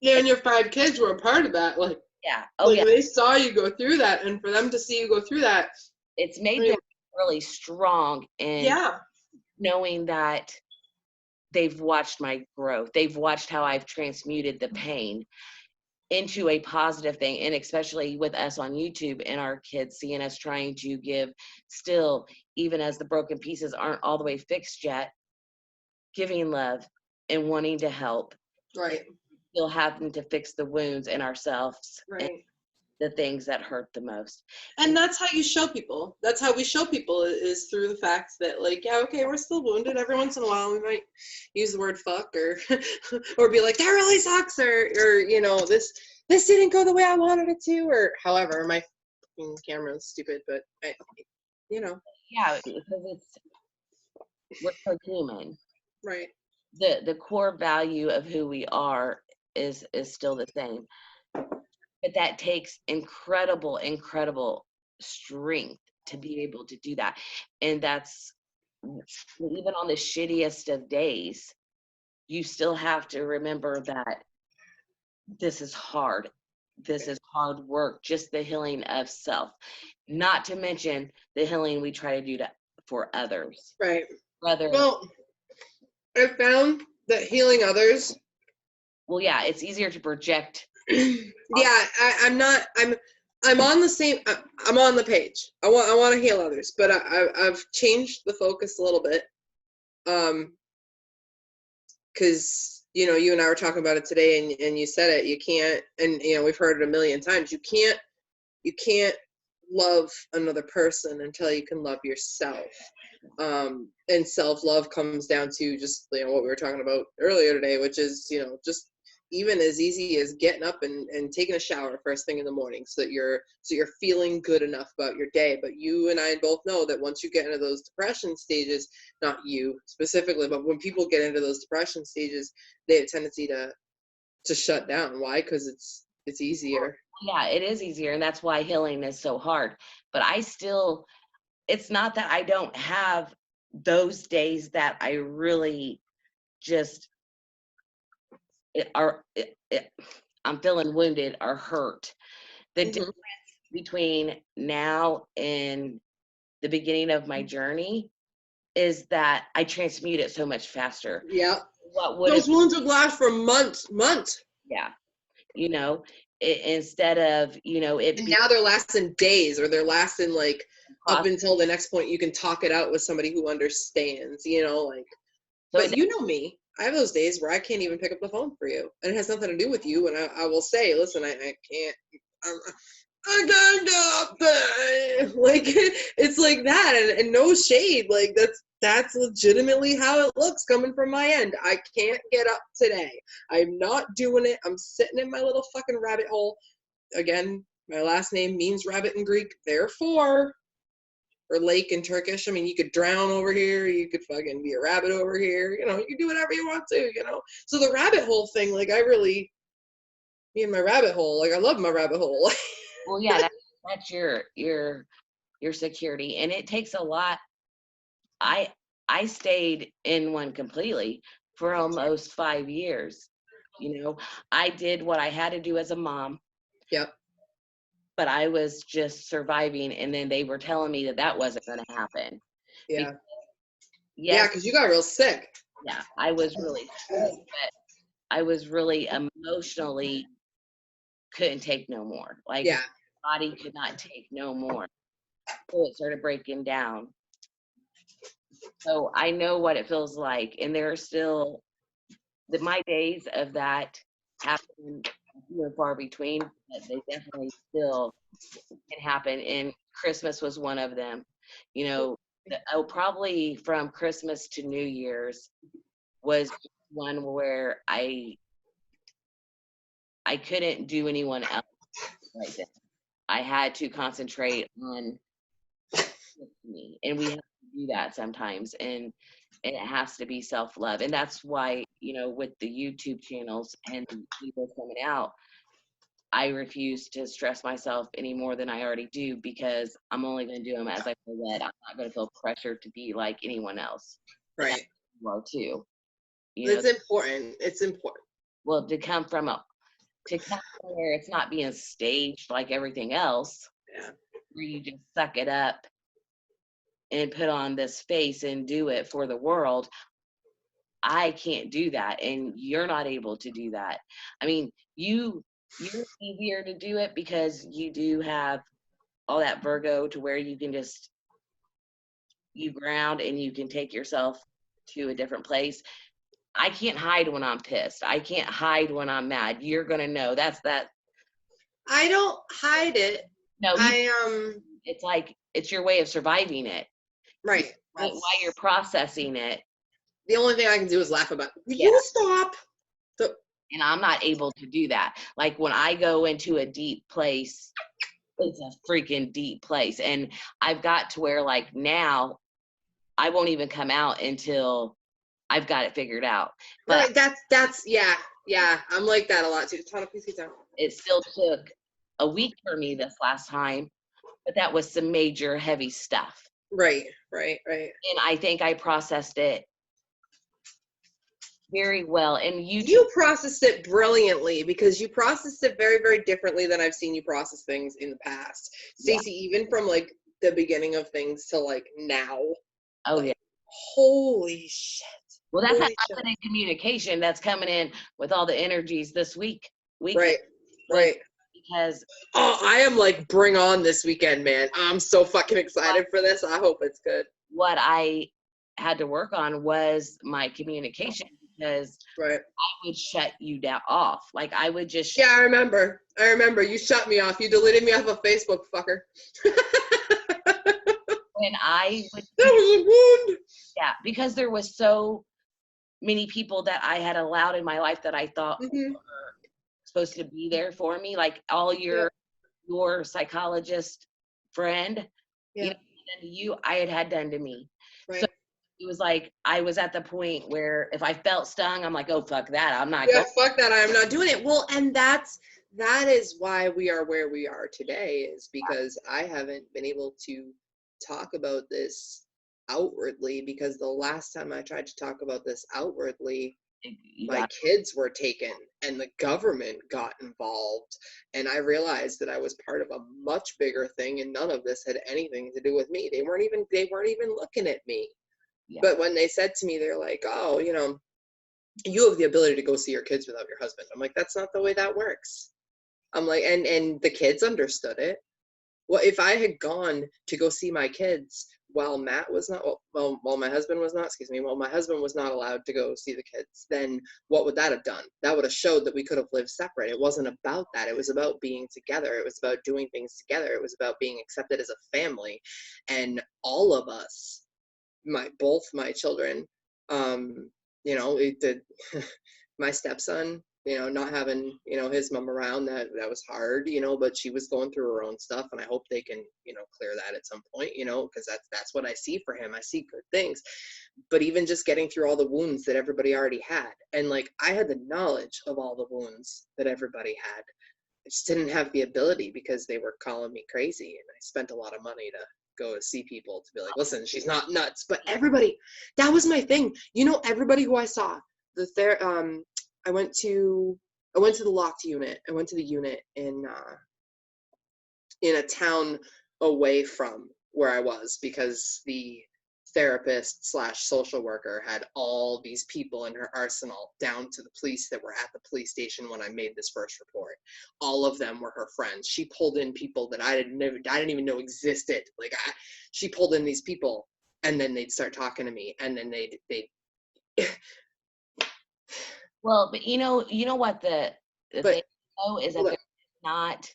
yeah. And your 5 kids were a part of that. Like, Yeah. Oh, like yeah. they saw you go through that, and for them to see you go through that, It's I made mean, them really strong in yeah, knowing that they've watched my growth. They've watched how I've transmuted the pain into a positive thing. And especially with us on YouTube and our kids seeing us trying to give still, even as the broken pieces aren't all the way fixed yet, giving love and wanting to help, right, still having to fix the wounds in ourselves and right. the things that hurt the most. And that's how you show people. That's how we show people, is through the fact that, like, yeah, okay, we're still wounded. Every once in a while we might use the word fuck, or or be like, that really sucks, or this didn't go the way I wanted it to, or however. My fucking camera is stupid, but you know Yeah, because we're so human. right, The core value of who we are is still the same. But that takes incredible strength to be able to do that. And that's even on the shittiest of days, you still have to remember that this is hard. This is hard work, just the healing of self, not to mention the healing we try to do for others. Right. Whether, Well, I found that healing others. well, yeah, it's easier to project. Yeah, I'm on the same. I'm on the page. I want to heal others, but I've changed the focus a little bit. Because you and I were talking about it today, and you said it. You can't, and we've heard it a million times. You can't love another person until you can love yourself. And self-love comes down to just what we were talking about earlier today, which is just even as easy as getting up and taking a shower first thing in the morning, so you're feeling good enough about your day. But you and I both know that once you get into those depression stages, not you specifically, but when people get into those depression stages, they have a tendency to shut down. Why? Because it's easier. Yeah, it is easier, and that's why healing is so hard. But it's not that I don't have those days that I really just I'm feeling wounded or hurt. The difference between now and the beginning of my journey is that I transmute it so much faster. Yeah. What would Those wounds would last for months. Yeah, instead of And now they're lasting days, or they're lasting up until the next point you can talk it out with somebody who understands. But you know me. I have those days where I can't even pick up the phone for you, and it has nothing to do with you. And I will say, listen, I can't. I can't get up. Like it's like that, and no shade. Like that's legitimately how it looks coming from my end. I can't get up today. I'm not doing it. I'm sitting in my little fucking rabbit hole. Again, my last name means rabbit in Greek, therefore, or lake in Turkish. I mean, you could drown over here, you could fucking be a rabbit over here, you can do whatever you want to, So the rabbit hole thing, me and my rabbit hole, I love my rabbit hole. Well, yeah, that's your security, and it takes a lot. I stayed in one completely for almost 5 years. I did what I had to do as a mom. Yep. But I was just surviving, and then they were telling me that wasn't going to happen. Yeah. Yes, because you got real sick. Yeah, I was really sick, but I was really emotionally couldn't take no more. Like, Yeah. my body could not take no more. So it started breaking down. So I know what it feels like, and there are still my days of that happen few and far between, but they definitely still can happen. And Christmas was one of them. Probably from Christmas to New Year's was one where I couldn't do anyone else right then. I had to concentrate on me, and we have to do that sometimes, and it has to be self-love. And that's why, with the YouTube channels and people coming out, I refuse to stress myself any more than I already do, because I'm only going to do them as I feel led. I'm not going to feel pressured to be like anyone else. Right. Well, too. It's important. It's important. Well, to come where it's not being staged like everything else. Yeah. Where you just suck it up and put on this face and do it for the world. I can't do that, and you're not able to do that. I mean, you're easier to do it because you do have all that Virgo to where you can just ground and you can take yourself to a different place. I can't hide when I'm pissed. I can't hide when I'm mad. You're gonna know. That's that. I don't hide it. No, it's like it's your way of surviving it. Right. While you're processing it. The only thing I can do is laugh about it. Will you stop? And I'm not able to do that. Like, when I go into a deep place, it's a freaking deep place. And I've got to where, like, now I won't even come out until I've got it figured out. But right, that's yeah. I'm like that a lot too. Tana, please sit down. It still took a week for me this last time, but that was some major heavy stuff. Right. And I think I processed it very well. And you processed it brilliantly, because you processed it very, very differently than I've seen you process things in the past. Yeah. Stacey, even from like the beginning of things to like now. Oh, like, yeah. Holy shit. Well, that's Holy that shit. in communication that's coming in with all the energies this weekend. Right. Because Oh, I am like, bring on this weekend, man. I'm so fucking excited for this. I hope it's good. what I had to work on was my communication, because Right. I would shut you down off. Like I would just Yeah, I remember. You shut me off. You deleted me off of Facebook, fucker. when I would That was a wound. yeah, because there was so many people that I had allowed in my life that I thought Mm-hmm. were supposed to be there for me, like all Yep. your psychologist friend, Yeah. done to you, I had done to me. Right. So it was like I was at the point where if I felt stung, I'm like, oh fuck that, I'm not Yeah, going. fuck that. I'm not doing it. Well, and that is why we are where we are today, is because I haven't been able to talk about this outwardly, because the last time I tried to talk about this outwardly, my kids were taken and the government got involved, and I realized that I was part of a much bigger thing, and none of this had anything to do with me. They weren't even looking at me. Yeah. But when they said to me, they're like, oh, you have the ability to go see your kids without your husband. I'm like, that's not the way that works. I'm like, and the kids understood it. Well, if I had gone to go see my kids while Matt was not, while my husband was not, while my husband was not allowed to go see the kids, then what would that have done? That would have showed that we could have lived separate. It wasn't about that. It was about being together. It was about doing things together. It was about being accepted as a family. And all of us, both my children, my stepson, not having, his mom around, that was hard, but she was going through her own stuff, and I hope they can, clear that at some point, because that's what I see for him. I see good things. But even just getting through all the wounds that everybody already had, and like, I had the knowledge of all the wounds that everybody had. I just didn't have the ability, because they were calling me crazy, and I spent a lot of money to go see people to be like, listen, she's not nuts. But everybody, that was my thing. Everybody who I saw, I went to the locked unit. I went to the unit in a town away from where I was, because the therapist / social worker had all these people in her arsenal, down to the police that were at the police station when I made this first report. All of them were her friends. She pulled in people that I didn't even know existed. Like, she pulled in these people, and then they'd start talking to me, and then they'd Well, but you know what the but thing though is that hold on. there's not.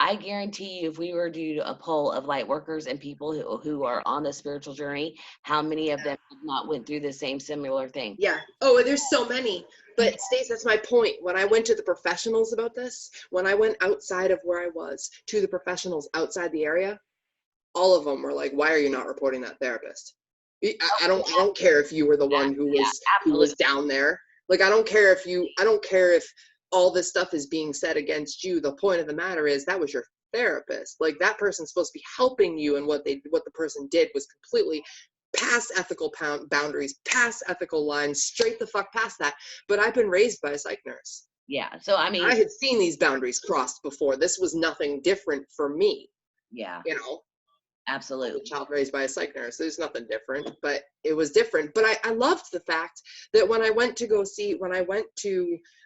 I guarantee you, if we were to do a poll of light workers and people who are on the spiritual journey, how many of them have not went through the same similar thing? Yeah. Oh, there's so many. But Stace, that's my point. When I went to the professionals about this, when I went outside of where I was to the professionals outside the area, all of them were like, "Why are you not reporting that therapist?" I don't care if you were the one who was Absolutely. down there. Like, I don't care if all this stuff is being said against you. The point of the matter is, that was your therapist. Like, that person's supposed to be helping you, and what the person did was completely past ethical boundaries, past ethical lines, straight the fuck past that. But I've been raised by a psych nurse. Yeah. So I mean, I had seen these boundaries crossed before. This was nothing different for me. yeah, You know, absolutely. a child raised by a psych nurse. There's nothing different, but it was different. But I loved the fact that when I went to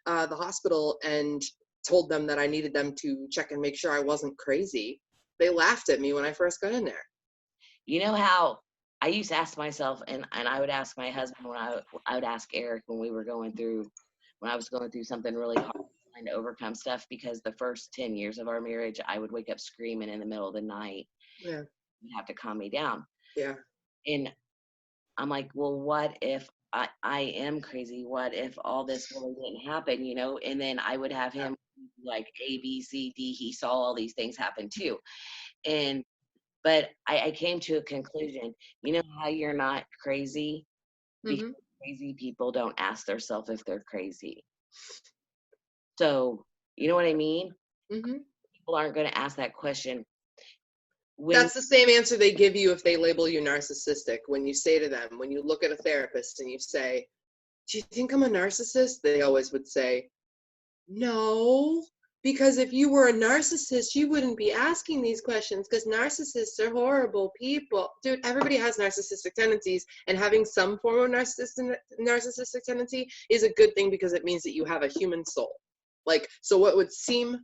the hospital and told them that I needed them to check and make sure I wasn't crazy, they laughed at me when I first got in there. You know how I used to ask myself, and I would ask my husband when I would ask Eric when I was going through something really hard, trying to overcome stuff, because the first 10 years of our marriage, I would wake up screaming in the middle of the night. Yeah. You have to calm me down. Yeah. And I'm like, well, what if I am crazy? What if all this really didn't happen, And then I would have him like A, B, C, D. He saw all these things happen too. But I came to a conclusion. You know how you're not crazy? Because Mm-hmm. crazy people don't ask themselves if they're crazy. So, you know what I mean? Mm-hmm. People aren't going to ask that question. That's the same answer they give you if they label you narcissistic. When you say to them, when you look at a therapist and you say, do you think I'm a narcissist? They always would say, no, because if you were a narcissist, you wouldn't be asking these questions because narcissists are horrible people. Dude, everybody has narcissistic tendencies, and having some form of narcissistic tendency is a good thing because it means that you have a human soul. Like, so what would seem...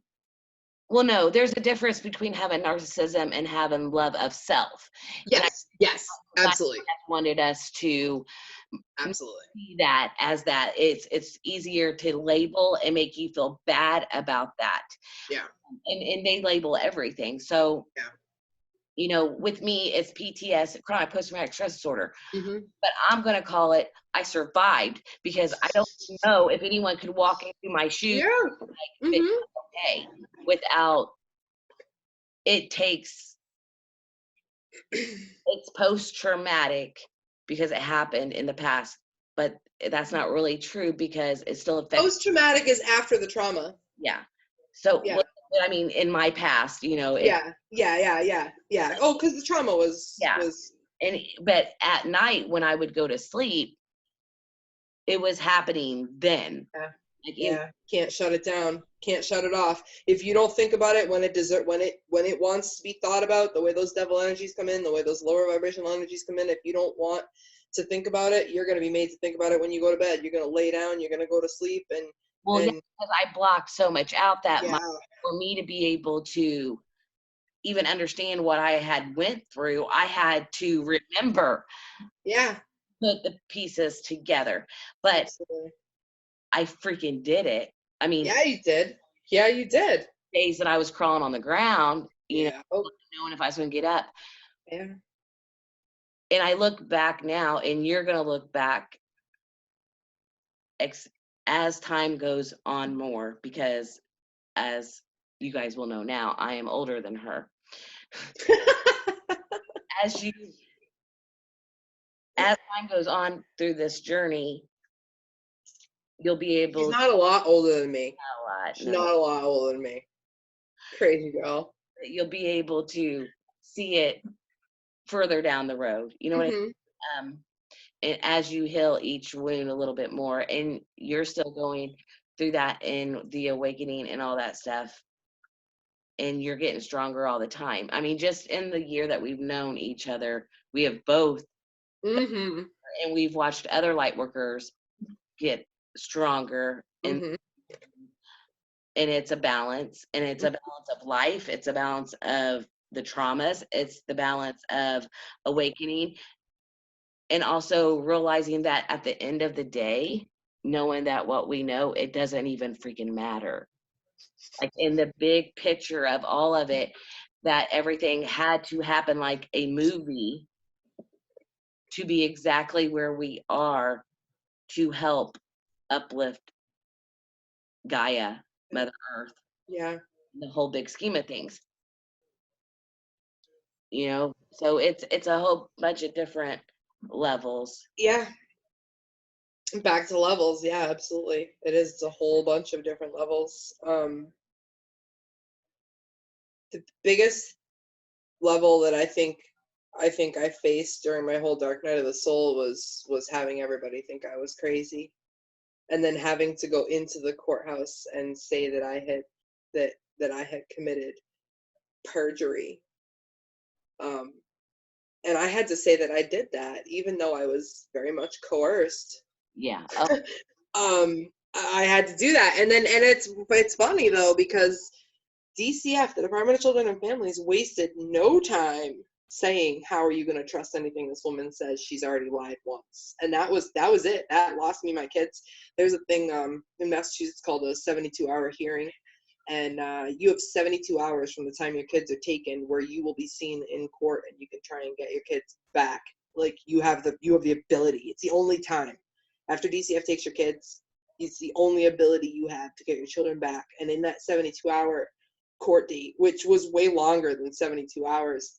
Well, no, there's a difference between having narcissism and having love of self. Yes, yes, And I absolutely. wanted us to Absolutely. see that as that it's easier to label and make you feel bad about that. Yeah. And they label everything. So, Yeah. you know, with me, it's PTS, chronic post-traumatic stress disorder. Mm-hmm. But I'm going to call it I survived because I don't know if anyone could walk into my shoes Yeah. Mm-hmm. okay without it takes it's post-traumatic because it happened in the past, but that's not really true because it still affects. Post-traumatic is after the trauma. Yeah. So Yeah. what I mean, in my past, you know, Yeah. Oh, because the trauma was and but at night when I would go to sleep, it was happening then. yeah. Like Yeah. Can't shut it down. Can't shut it off. If you don't think about it when it wants to be thought about, the way those devil energies come in, the way those lower vibrational energies come in, if you don't want to think about it, you're going to be made to think about it when you go to bed. You're going to lay down, you're going to go to sleep, and well, yeah, because I blocked so much out that yeah. for me to be able to even understand what I had went through, I had to remember, Yeah. put the pieces together. But Absolutely. I freaking did it. I mean, Yeah, you did. Yeah, you did. days that I was crawling on the ground, you know, Yeah. Oh, knowing if I was going to get up. yeah. And I look back now, and you're going to look back as time goes on more, because as you guys will know now, I am older than her. As time goes on through this journey, you'll be She's able to not a lot older than me. a lot. She's No, not a lot older than me. Crazy girl. you'll be able to see it further down the road. You know what I Mm-hmm. mean? And as you heal each wound a little bit more, and you're still going through that in the awakening and all that stuff, and you're getting stronger all the time. I mean, just in the year that we've known each other, we have both, Mm-hmm. and we've watched other light workers get stronger, Mm-hmm. and it's a balance, and it's a balance of life, it's a balance of the traumas, it's the balance of awakening, and also realizing that at the end of the day, knowing that what we know, it doesn't even freaking matter. Like in the big picture of all of it, that everything had to happen like a movie to be exactly where we are, to help uplift Gaia, Mother Earth, Yeah. the whole big scheme of things. You know, so it's a whole bunch of different levels. Yeah. Back to levels. Yeah, absolutely. It is a whole bunch of different levels. The biggest level that I faced during my whole dark night of the soul was having everybody think I was crazy, and then having to go into the courthouse and say that I had committed perjury. Um, and I had to say that I did that, even though I was very much coerced. Yeah. I had to do that, and it's funny though, because DCF, the Department of Children and Families, wasted no time saying, how are you going to trust anything this woman says? She's already lied once. And that was it. That lost me my kids. There's a thing in Massachusetts called a 72-hour hearing, and you have 72 hours from the time your kids are taken where you will be seen in court, and you can try and get your kids back. Like, you have the ability. It's the only time. After DCF takes your kids, it's the only ability you have to get your children back. And in that 72-hour court date, which was way longer than 72 hours,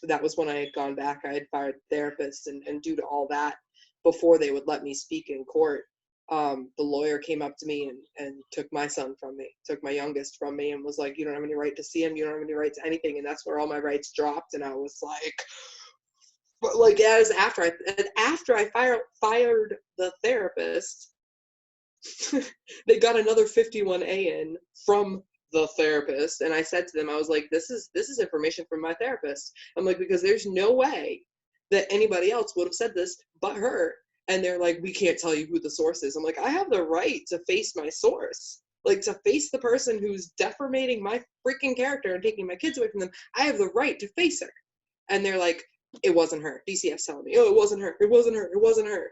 that was when I had gone back. I had fired therapists, and due to all that, before they would let me speak in court, the lawyer came up to me and took my son from me, took my youngest from me, and was like, you don't have any right to see him, you don't have any right to anything. And that's where all my rights dropped. And I was like, But like as after I fired the therapist, they got another 51A in from the therapist, and I said to them, I was like, this is information from my therapist. I'm like, because there's no way that anybody else would have said this but her. And they're like, we can't tell you who the source is. I'm like, I have the right to face my source. Like, to face the person who's deformating my freaking character and taking my kids away from them. I have the right to face her. And they're like, it wasn't her. DCF's telling me, oh, it wasn't her. It wasn't her. It wasn't her.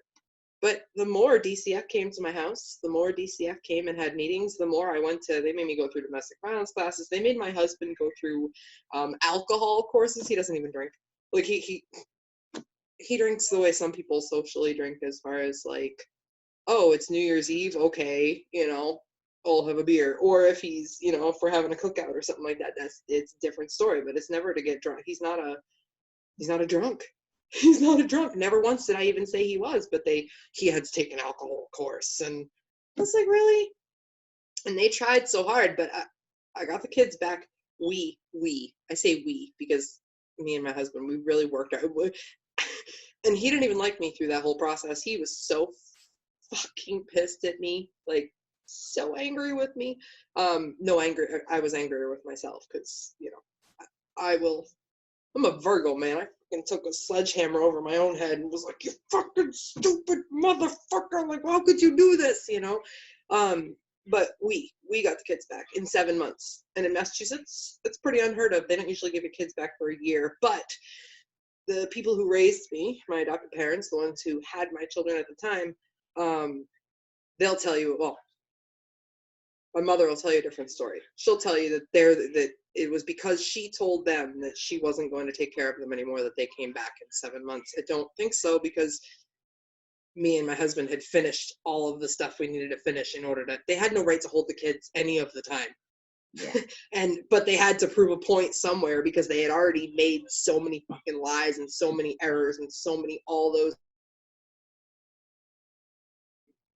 But the more DCF came to my house, the more DCF came and had meetings, the more I went to, they made me go through domestic violence classes. They made my husband go through alcohol courses. He doesn't even drink. Like, he drinks the way some people socially drink, as far as like, oh, it's New Year's Eve, okay, I'll have a beer. Or if he's, if we're having a cookout or something like that, it's a different story. But it's never to get drunk. He's not a drunk. He's not a drunk. Never once did I even say he was, but he had to take an alcohol course. And I was like, really? And they tried so hard, but I got the kids back. I say we because me and my husband, we really worked out. And he didn't even like me through that whole process. He was so fucking pissed at me, like so angry with me. No, angry. I was angrier with myself because, I'm a Virgo, man. I fucking took a sledgehammer over my own head and was like, you fucking stupid motherfucker. Like, how could you do this, But we got the kids back in 7 months. And in Massachusetts, it's pretty unheard of. They don't usually give your kids back for a year. But the people who raised me, my adopted parents, the ones who had my children at the time, they'll tell you, well, my mother will tell you a different story. She'll tell you that it was because she told them that she wasn't going to take care of them anymore that they came back in 7 months. I don't think so, because me and my husband had finished all of the stuff we needed to finish in order to, they had no right to hold the kids any of the time. Yeah. But they had to prove a point somewhere, because they had already made so many fucking lies and so many errors and so many, all those,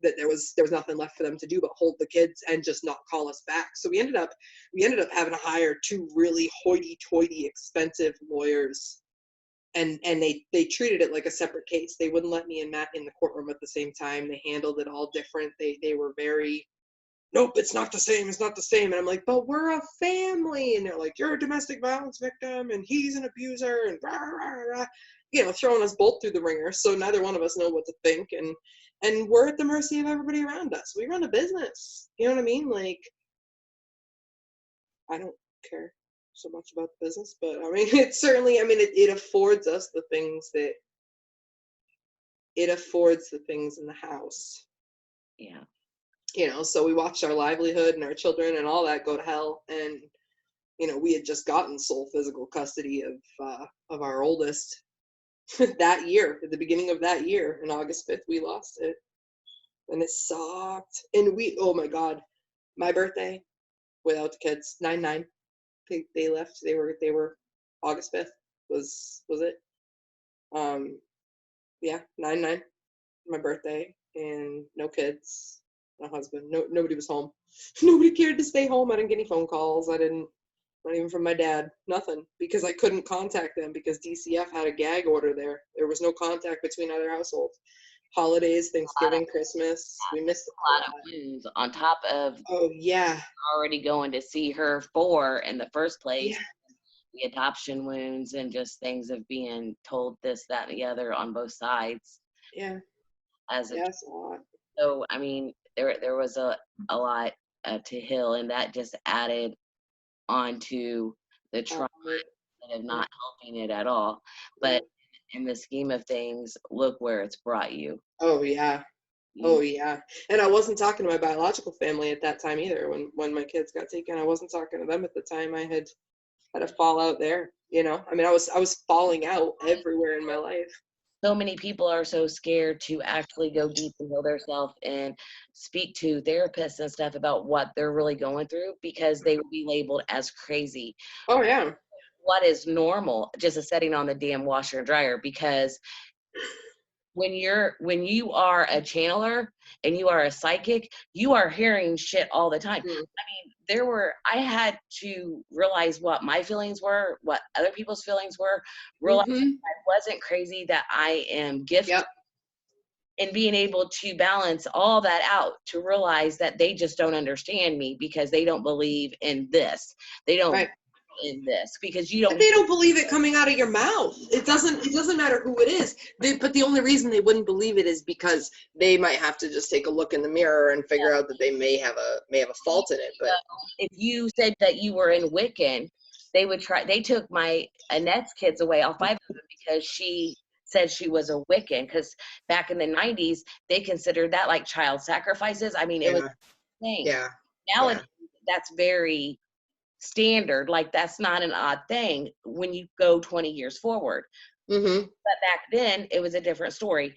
that there was nothing left for them to do but hold the kids and just not call us back. So we ended up having to hire 2 really hoity-toity expensive lawyers, and they treated it like a separate case. They wouldn't let me and Matt in the courtroom at the same time. They handled it all different. They were very, nope, it's not the same, and I'm like, but we're a family. And they're like, you're a domestic violence victim and he's an abuser, and rah, rah, rah, throwing us both through the ringer, so neither one of us know what to think, and we're at the mercy of everybody around us. We run a business, you know what I mean? Like, I don't care so much about the business, but I mean, it certainly, it affords us the things that, it affords the things in the house. Yeah. So we watched our livelihood and our children and all that go to hell. And, we had just gotten sole physical custody of our oldest that year, at the beginning of that year, on August 5th, we lost it. And it sucked. And oh my God, my birthday without the kids, 9/9. They left. They were August 5th was it. Yeah, 9/9, my birthday, and no kids, no husband, nobody was home. Nobody cared to stay home. I didn't get any phone calls. Not even from my dad, nothing, because I couldn't contact them, because DCF had a gag order there. There was no contact between either households. Holidays, Thanksgiving, Christmas, we missed a lot of wounds on top of, oh yeah, already going to see her for in the first place. Yeah. The adoption wounds and just things of being told this, that, and the other on both sides. Yeah. As a lot. So there was a lot to heal, and that just added onto the trauma of not helping it at all. But in the scheme of things, look where it's brought you. Oh yeah. Oh yeah. And I wasn't talking to my biological family at that time either. When my kids got taken, I wasn't talking to them at the time. I had a fallout there. I was falling out everywhere in my life. So many people are so scared to actually go deep and heal themselves and speak to therapists and stuff about what they're really going through, because they will be labeled as crazy. Oh yeah. What is normal? Just a setting on the damn washer and dryer, because when you are a channeler and you are a psychic, you are hearing shit all the time. Mm. I mean, I had to realize what my feelings were, what other people's feelings were, realize Mm-hmm. I wasn't crazy, that I am gifted, Yep. and being able to balance all that out to realize that they just don't understand me because they don't believe in this. They don't Right. in this because you But don't. they don't believe it coming out of your mouth. It doesn't matter who it is. But the only reason they wouldn't believe it is because they might have to just take a look in the mirror and figure out that they may have a fault in it. But If you said that you were in Wiccan, they would try. They took my Annette's kids away, all five of them, because she said she was a Wiccan. Because back in the '90s, they considered that like child sacrifices. I mean, it was yeah, a thing. yeah, yeah. Nowadays, that's very standard. Like that's not an odd thing when you go 20 years forward. Mm-hmm. But back then, it was a different story.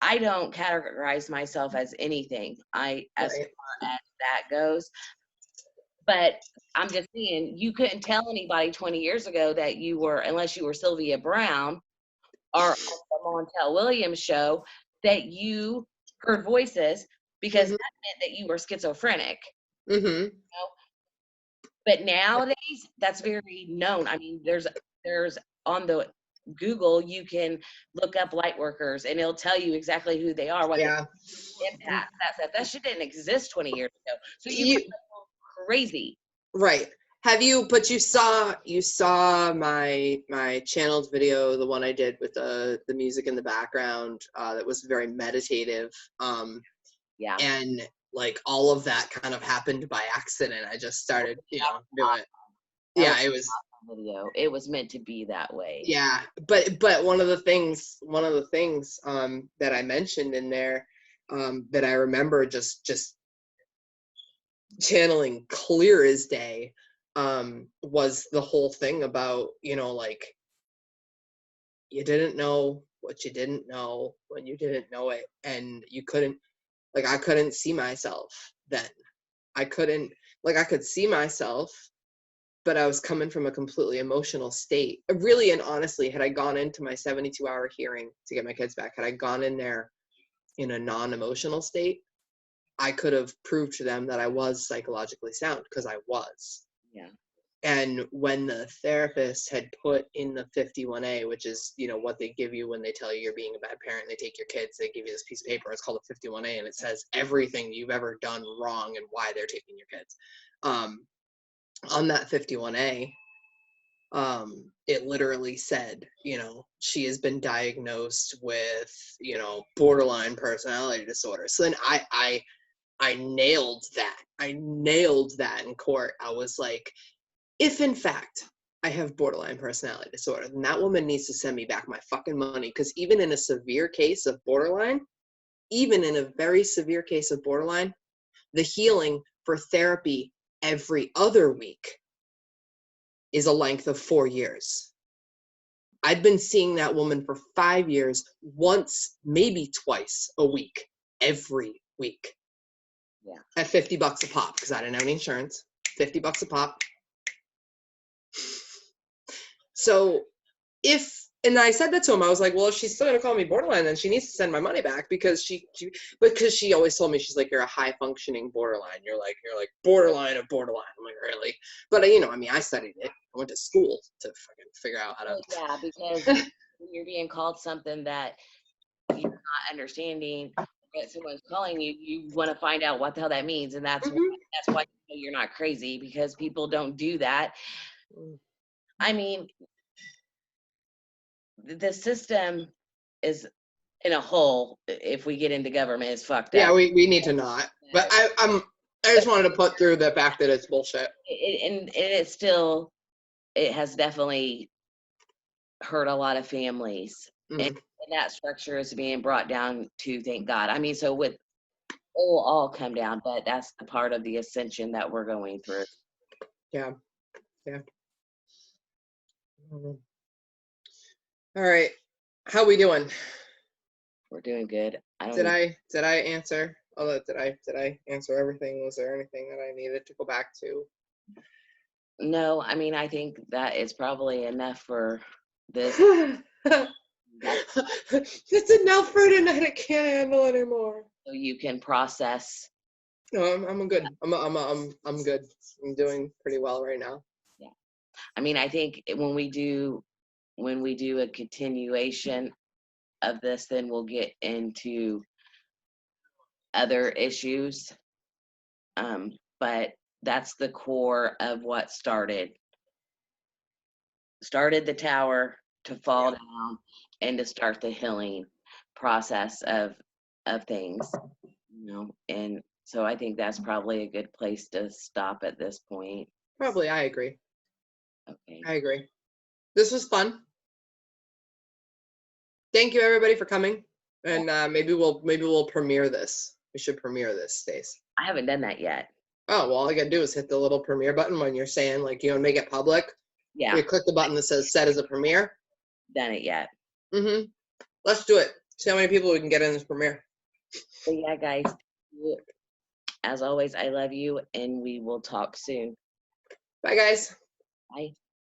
I don't categorize myself as anything. As Right. far as that goes. But I'm just saying, you couldn't tell anybody 20 years ago that you were, unless you were Sylvia Brown or on the Montel Williams show, that you heard voices because Mm-hmm. that meant that you were schizophrenic. Mm-hmm. You know? But nowadays, that's very known. I mean, there's on the Google, you can look up light workers and it'll tell you exactly who they are, what the Yeah. impact, that stuff. That shit didn't exist 20 years ago. So you You crazy. right. Have you? But you saw my channeled video, the one I did with the music in the background. That was very meditative. Yeah. And like all of that kind of happened by accident. I just started, doing it. That was Yeah, it was. a video. It was meant to be that way. Yeah, but one of the things that I mentioned in there, that I remember just channeling clear as day, was the whole thing about, like, you didn't know what you didn't know when you didn't know it, and you couldn't, like, I couldn't see myself then. I couldn't, like, I could see myself, but I was coming from a completely emotional state. Really and honestly, had I gone into my 72-hour hearing to get my kids back, had I gone in there in a non-emotional state, I could have proved to them that I was psychologically sound, because I was. Yeah. And when the therapist had put in the 51A, which is, what they give you when they tell you you're being a bad parent, they take your kids, they give you this piece of paper, it's called a 51A, and it says everything you've ever done wrong and why they're taking your kids. On that 51A, it literally said, she has been diagnosed with, borderline personality disorder. So then I nailed that. I nailed that in court. I was like, if in fact I have borderline personality disorder, then that woman needs to send me back my fucking money. Because even in a severe case of borderline, even in a very severe case of borderline, the healing for therapy every other week is a length of 4 years. I'd been seeing that woman for 5 years, once, maybe twice a week, every week. Yeah. At $50 a pop, because I didn't have any insurance. $50 a pop. So and I said that to him, I was like, well, if she's still gonna call me borderline, then she needs to send my money back, because because she always told me, she's like, you're a high functioning borderline. You're like borderline of borderline. I'm like, really? But I studied it. I went to school to fucking figure out how to. Well, yeah, because when you're being called something that you're not understanding, that someone's calling you, you want to find out what the hell that means, and that's why you're not crazy, because people don't do that. I mean, the system is in a hole. If we get into government, is fucked Yeah, up. we need to not. But I just wanted to put through the fact that it's bullshit. And it's still, it has definitely hurt a lot of families. And that structure is being brought down to, thank God. I mean, so it will all come down, but that's the part of the ascension that we're going through. Yeah. All right, how we doing? We're doing good. Did I answer? Did I answer everything? Was there anything that I needed to go back to? No, I mean, I think that is probably enough for this. It's enough for tonight. I can't handle anymore. So you can process. No, I'm good. I'm good. I'm doing pretty well right now. Yeah. I mean, I think when we do a continuation of this, then we'll get into other issues. But that's the core of what started the tower to fall down and to start the healing process of things, and so I think that's probably a good place to stop at this point. Probably, I agree. Okay. I agree. This was fun. Thank you everybody for coming. And maybe we'll premiere this. We should premiere this, Stace. I haven't done that yet. Oh, well, all you gotta do is hit the little premiere button when you're saying, like, make it public. Yeah. You click the button that says set as a premiere. Done it yet. Let's do it. See how many people we can get in this premiere. So yeah, guys, as always, I love you, and we will talk soon. Bye, guys. Bye.